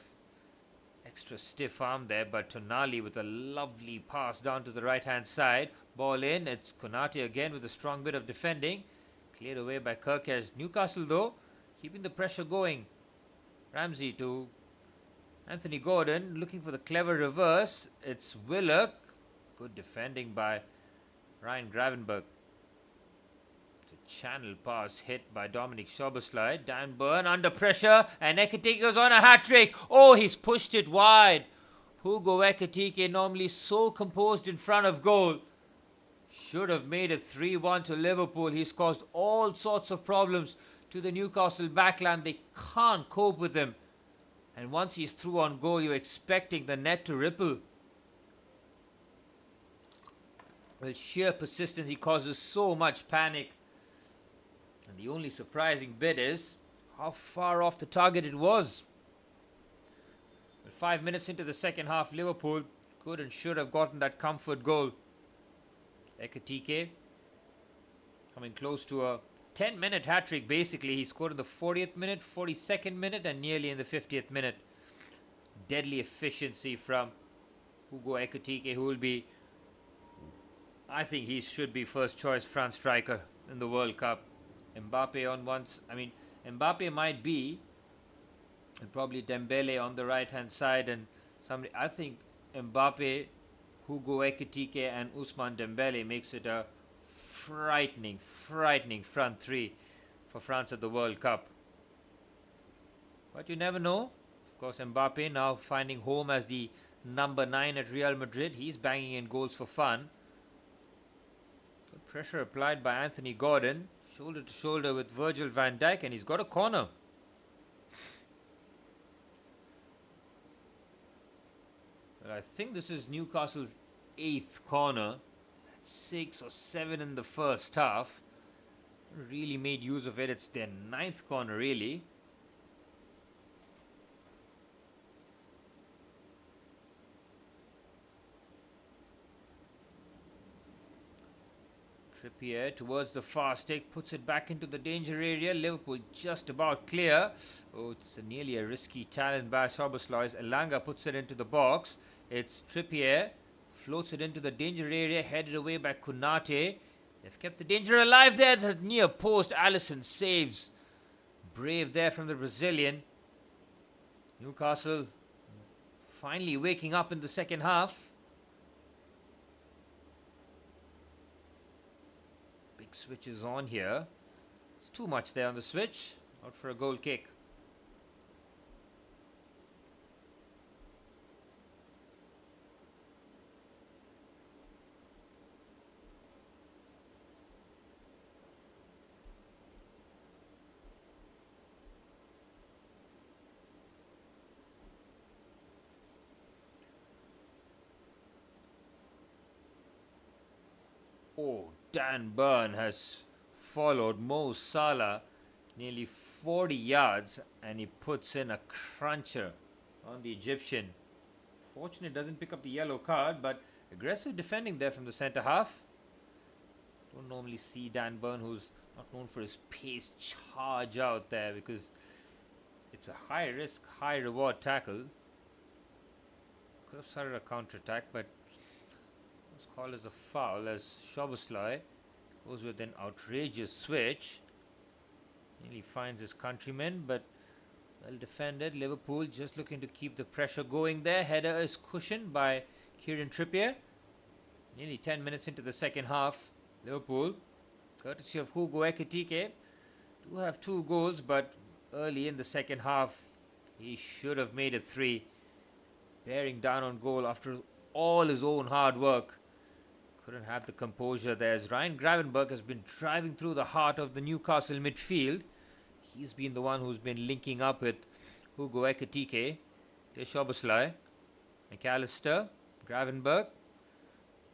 Extra stiff arm there, but Tonali with a lovely pass down to the right hand side. Ball in, it's Konate again with a strong bit of defending. Cleared away by Kirkesh. Newcastle though, keeping the pressure going. Ramsey to Anthony Gordon, looking for the clever reverse. It's Willock. Good defending by Ryan Gravenberch. It's a channel pass hit by Dominic Szoboszlai. Dan Burn under pressure, and Ekitike goes on a hat-trick. Oh, he's pushed it wide. Hugo Ekitike, normally so composed in front of goal, should have made it 3-1 to Liverpool. He's caused all sorts of problems to the Newcastle backline. They can't cope with him. And once he's through on goal, you're expecting the net to ripple. With sheer persistence, he causes so much panic. And the only surprising bit is how far off the target it was. But 5 minutes into the second half, Liverpool could and should have gotten that comfort goal. Ekitike coming close to a 10-minute hat-trick basically. He scored in the 40th minute, 42nd minute and nearly in the 50th minute. Deadly efficiency from Hugo Ekitike, who will be, I think he should be first choice France striker in the World Cup. Mbappe on once, Mbappe might be, and probably Dembele on the right hand side, and somebody, I think Mbappe, Hugo Ekitike and Ousmane Dembele makes it a frightening front three for France at the World Cup. But you never know. Of course, Mbappe now finding home as the number 9 at Real Madrid. He's banging in goals for fun. Good pressure applied by Anthony Gordon. Shoulder to shoulder with Virgil van Dijk, and he's got a corner. Well, I think this is Newcastle's 8th corner. 6 or 7 in the first half. Really made use of it. It's their 9th corner really. Trippier towards the far stick, puts it back into the danger area. Liverpool just about clear. Oh, it's nearly a risky talent by Szoboszlai. Elanga puts it into the box. It's Trippier. Floats it into the danger area, headed away by Konate. They've kept the danger alive there. The near post, Alisson saves. Brave there from the Brazilian. Newcastle finally waking up in the second half. Big switch is on here. It's too much there on the switch. Out for a goal kick. Oh, Dan Burn has followed Mo Salah nearly 40 yards and he puts in a cruncher on the Egyptian. Fortunate doesn't pick up the yellow card, but aggressive defending there from the centre half. Don't normally see Dan Burn, who's not known for his pace, charge out there because it's a high risk, high reward tackle. Could have started a counter attack, but was called as a foul as Szoboszlai goes with an outrageous switch. Nearly finds his countryman, but well defended. Liverpool just looking to keep the pressure going there. Header is cushioned by Kieran Trippier. Nearly 10 minutes into the second half. Liverpool, courtesy of Hugo Ekitike, do have 2 goals, but early in the second half he should have made it 3. Bearing down on goal after all his own hard work. Couldn't have the composure there as Ryan Gravenberch has been driving through the heart of the Newcastle midfield. He's been the one who's been linking up with Hugo Ekitike. Here's Szoboszlai, McAllister, Gravenberch.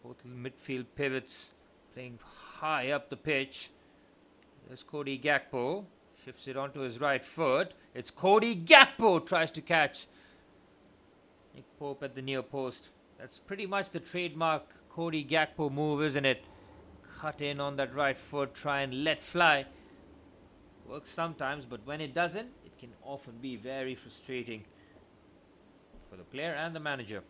Both midfield pivots playing high up the pitch. There's Cody Gakpo. Shifts it onto his right foot. It's Cody Gakpo tries to catch Nick Pope at the near post. That's pretty much the trademark Cody Gakpo move, isn't it? Cut in on that right foot, try and let fly. Works sometimes, but when it doesn't, it can often be very frustrating. Of for the player and the manager.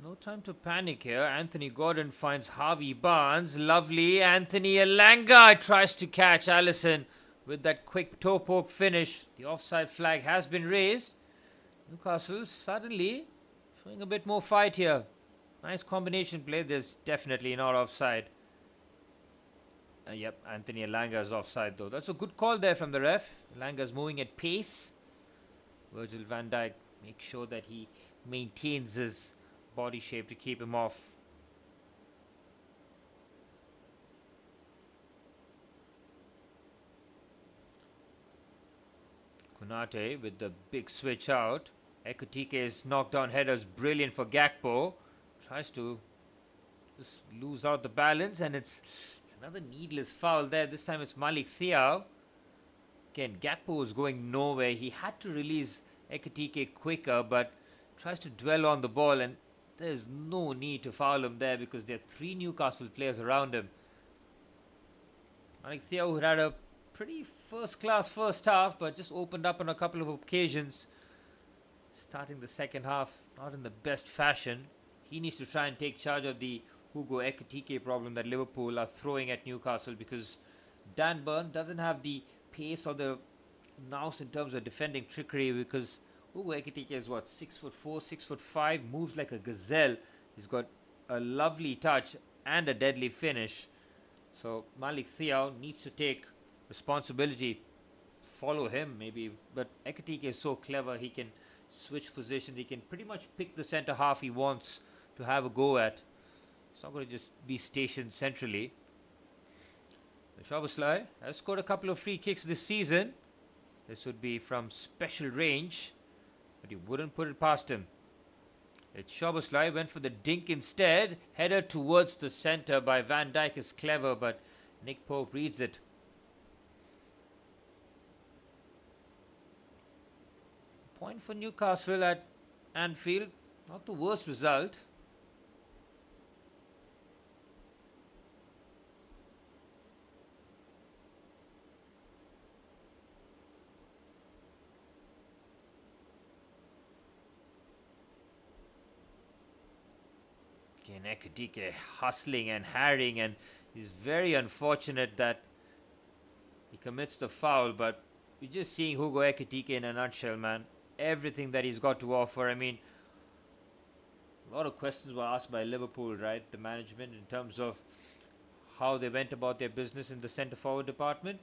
No time to panic here. Anthony Gordon finds Harvey Barnes. Lovely. Anthony Elanga tries to catch Allison with that quick toe poke finish. The offside flag has been raised. Newcastle suddenly showing a bit more fight here. Nice combination play. There's definitely not offside. Yep, Anthony Elanga is offside though. That's a good call there from the ref. Elanga's moving at pace. Virgil van Dijk makes sure that he maintains his body shape to keep him off. Konate with the big switch out. Ekitike's knockdown header is brilliant for Gakpo. Tries to just lose out the balance, and it's another needless foul there. This time it's Malik Thiaw. Again, Gakpo was going nowhere. He had to release Ekitike quicker, but tries to dwell on the ball, and there's no need to foul him there because there are 3 Newcastle players around him. Malik Thiaw, who had a pretty first-class first half, but just opened up on a couple of occasions. Starting the second half, not in the best fashion. He needs to try and take charge of the Hugo Ekitike problem that Liverpool are throwing at Newcastle, because Dan Burn doesn't have the pace or the nous in terms of defending trickery, because Hugo Ekitike is what, 6'4", 6'5", moves like a gazelle. He's got a lovely touch and a deadly finish. So Malik Thiaw needs to take responsibility, follow him maybe. But Ekitike is so clever, he can switch positions, he can pretty much pick the centre half he wants to have a go at. It's not going to just be stationed centrally. Szoboszlai has scored a couple of free kicks this season. This would be from special range, but he wouldn't put it past him. It's Szoboszlai, went for the dink instead. Header towards the centre by Van Dijk is clever, but Nick Pope reads it. Point for Newcastle at Anfield. Not the worst result. Again, Ekitike hustling and harrying, and he's very unfortunate that he commits the foul, but we're just seeing Hugo Ekitike in a nutshell, man. Everything that he's got to offer. I mean, a lot of questions were asked by Liverpool, right? The management, in terms of how they went about their business in the centre forward department.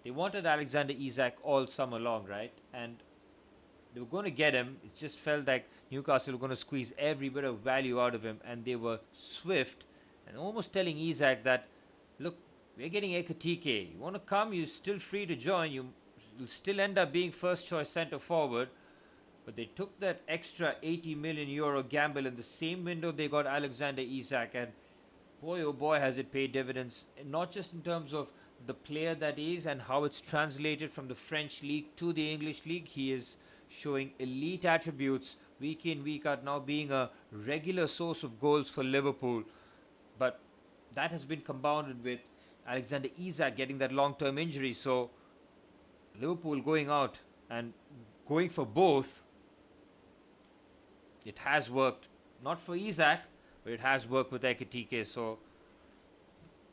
They wanted Alexander Isak all summer long, right? And they were going to get him. It just felt like Newcastle were going to squeeze every bit of value out of him, and they were swift and almost telling Isak that, look, we're getting Ekitike. You want to come? You're still free to join. You'll still end up being first choice centre forward. But they took that extra 80 million euro gamble in the same window they got Alexander Isak, and boy oh boy has it paid dividends, not just in terms of the player that is and how it's translated from the French league to the English league. He is showing elite attributes week in, week out, now being a regular source of goals for Liverpool. But that has been compounded with Alexander Isak getting that long-term injury. So Liverpool going out and going for both, it has worked. Not for Isak, but it has worked with Ekitike. So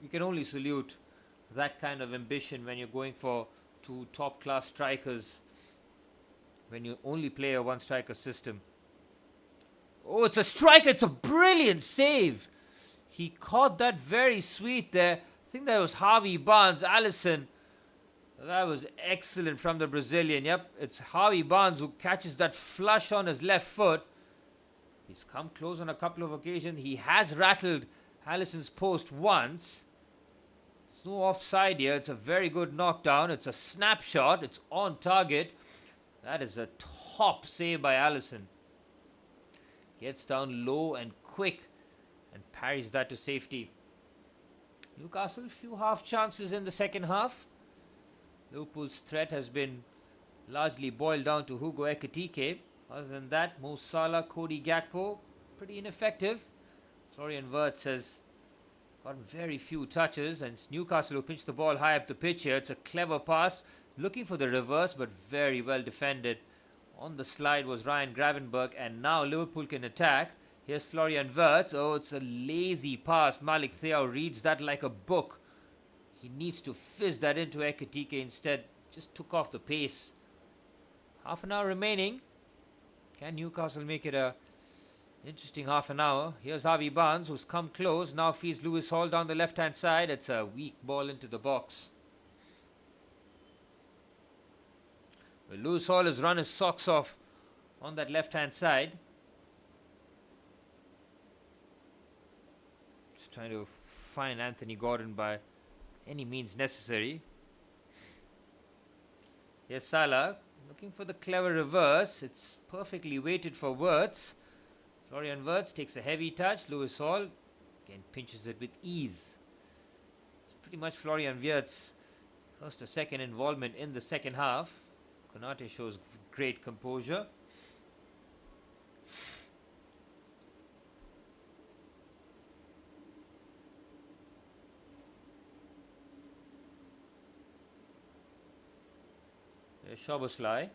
you can only salute that kind of ambition when you're going for 2 top-class strikers, when you only play a 1-striker system. Oh, it's a striker. It's a brilliant save. He caught that very sweet there. I think that was Harvey Barnes. Alisson. That was excellent from the Brazilian. Yep, it's Harvey Barnes who catches that flush on his left foot. He's come close on a couple of occasions. He has rattled Alisson's post once. There's no offside here. It's a very good knockdown. It's a snapshot. It's on target. That is a top save by Alisson. Gets down low and quick and parries that to safety. Newcastle, few half chances in the second half. Liverpool's threat has been largely boiled down to Hugo Ekitike. Other than that, Mo Salah, Cody Gakpo, pretty ineffective. Florian Wirtz has gotten very few touches, and it's Newcastle who pinched the ball high up the pitch here. It's a clever pass, looking for the reverse, but very well defended. On the slide was Ryan Gravenberch, and now Liverpool can attack. Here's Florian Wirtz. Oh, it's a lazy pass. Malik Thiaw reads that like a book. He needs to fizz that into Ekitike instead. Just took off the pace. Half an hour remaining. Can Newcastle make it a interesting half an hour? Here's Harvey Barnes, who's come close. Now feeds Lewis Hall down the left-hand side. It's a weak ball into the box. Well, Lewis Hall has run his socks off on that left-hand side. Just trying to find Anthony Gordon by any means necessary. Here's Salah, looking for the clever reverse. It's perfectly weighted for Wirtz. Florian Wirtz takes a heavy touch. Lewis Hall again pinches it with ease. It's pretty much Florian Wirtz's first or second involvement in the second half. Konate shows great composure. There's Szoboszlai.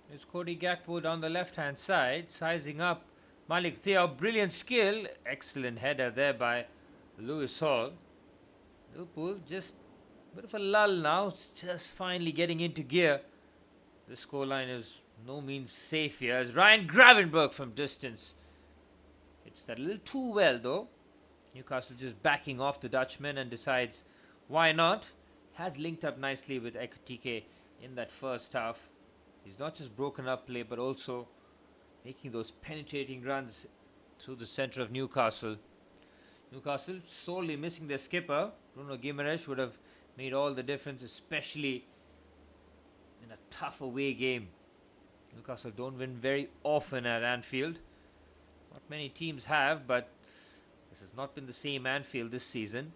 There's Cody Gakpo down the left-hand side, sizing up Malik Thiaw. Brilliant skill. Excellent header there by Lewis Hall. Liverpool just a bit of a lull now, just finally getting into gear. The scoreline is no means safe here as Ryan Gravenberch from distance hits that a little too well though. Newcastle just backing off the Dutchman and decides why not. Has linked up nicely with Ekitike in that first half. He's not just broken up play but also making those penetrating runs through the centre of Newcastle. Newcastle sorely missing their skipper. Bruno Guimaraes would have made all the difference, especially in a tough away game. Newcastle don't win very often at Anfield. Not many teams have, but this has not been the same Anfield this season.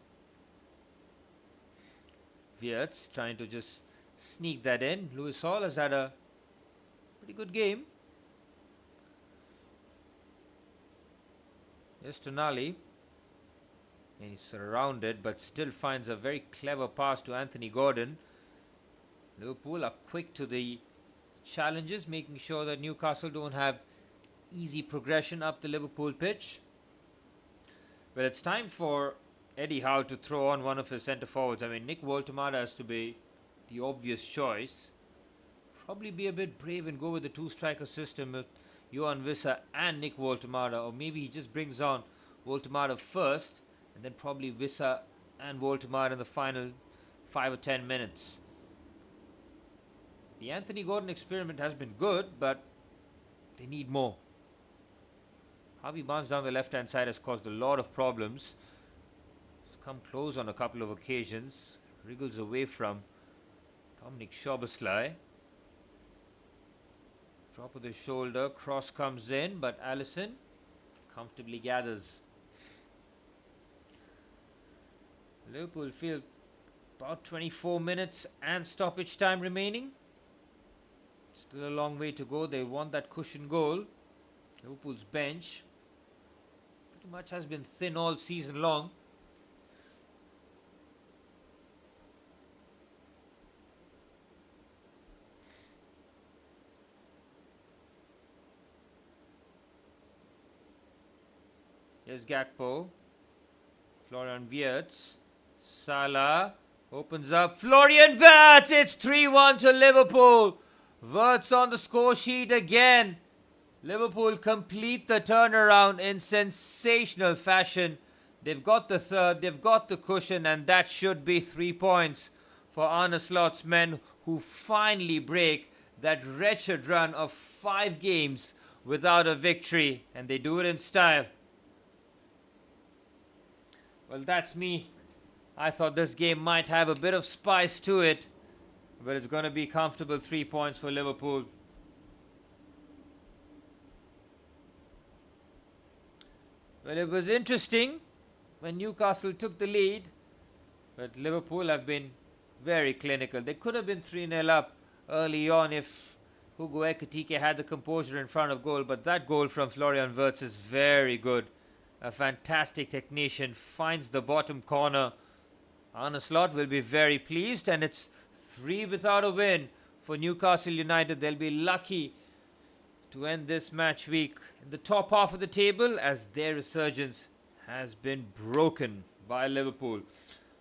Wirtz trying to just sneak that in. Lewis Hall has had a pretty good game. Here's Tonali. And he's surrounded, but still finds a very clever pass to Anthony Gordon. Liverpool are quick to the challenges, making sure that Newcastle don't have easy progression up the Liverpool pitch. Well, it's time for Eddie Howe to throw on one of his centre forwards. I mean, Nick Woltemade has to be the obvious choice. Probably be a bit brave and go with the two-striker system with Johan Wissa and Nick Woltemade, or maybe he just brings on Woltemade first and then probably Wissa and Woltemade in the final 5 or 10 minutes. The Anthony Gordon experiment has been good, but they need more. Harvey Barnes down the left-hand side has caused a lot of problems. He's come close on a couple of occasions. Wriggles away from Dominic Szoboszlai. Drop of the shoulder, cross comes in, but Allison comfortably gathers. Liverpool field about 24 minutes and stoppage time remaining. Still a long way to go. They want that cushion goal. Liverpool's bench pretty much has been thin all season long. Here's Gakpo. Florian Wirtz. Salah opens up. Florian Wirtz! It's 3-1 to Liverpool. Wirtz on the score sheet again. Liverpool complete the turnaround in sensational fashion. They've got the third, they've got the cushion, and that should be 3 points for Arne Slot's men, who finally break that wretched run of 5 games without a victory, and they do it in style. Well, that's me. I thought this game might have a bit of spice to it, but it's going to be comfortable 3 points for Liverpool. Well, it was interesting when Newcastle took the lead, but Liverpool have been very clinical. They could have been 3-0 up early on if Hugo Ekitike had the composure in front of goal, but that goal from Florian Wirtz is very good. A fantastic technician, finds the bottom corner. Arne Slot will be very pleased, and it's 3 without a win for Newcastle United. They'll be lucky to end this match week in the top half of the table, as their resurgence has been broken by Liverpool.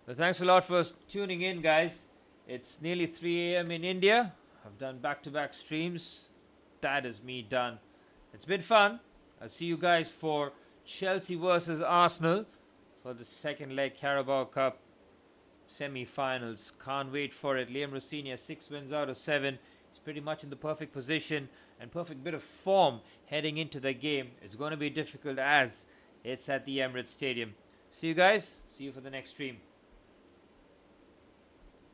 Well, thanks a lot for tuning in, guys. It's nearly 3 a.m. in India. I've done back-to-back streams. That is me done. It's been fun. I'll see you guys for Chelsea versus Arsenal for the second leg Carabao Cup semi-finals. Can't wait for it. Liam Rossini has 6 wins out of 7. He's pretty much in the perfect position and perfect bit of form heading into the game. It's going to be difficult as it's at the Emirates Stadium. See you guys. See you for the next stream.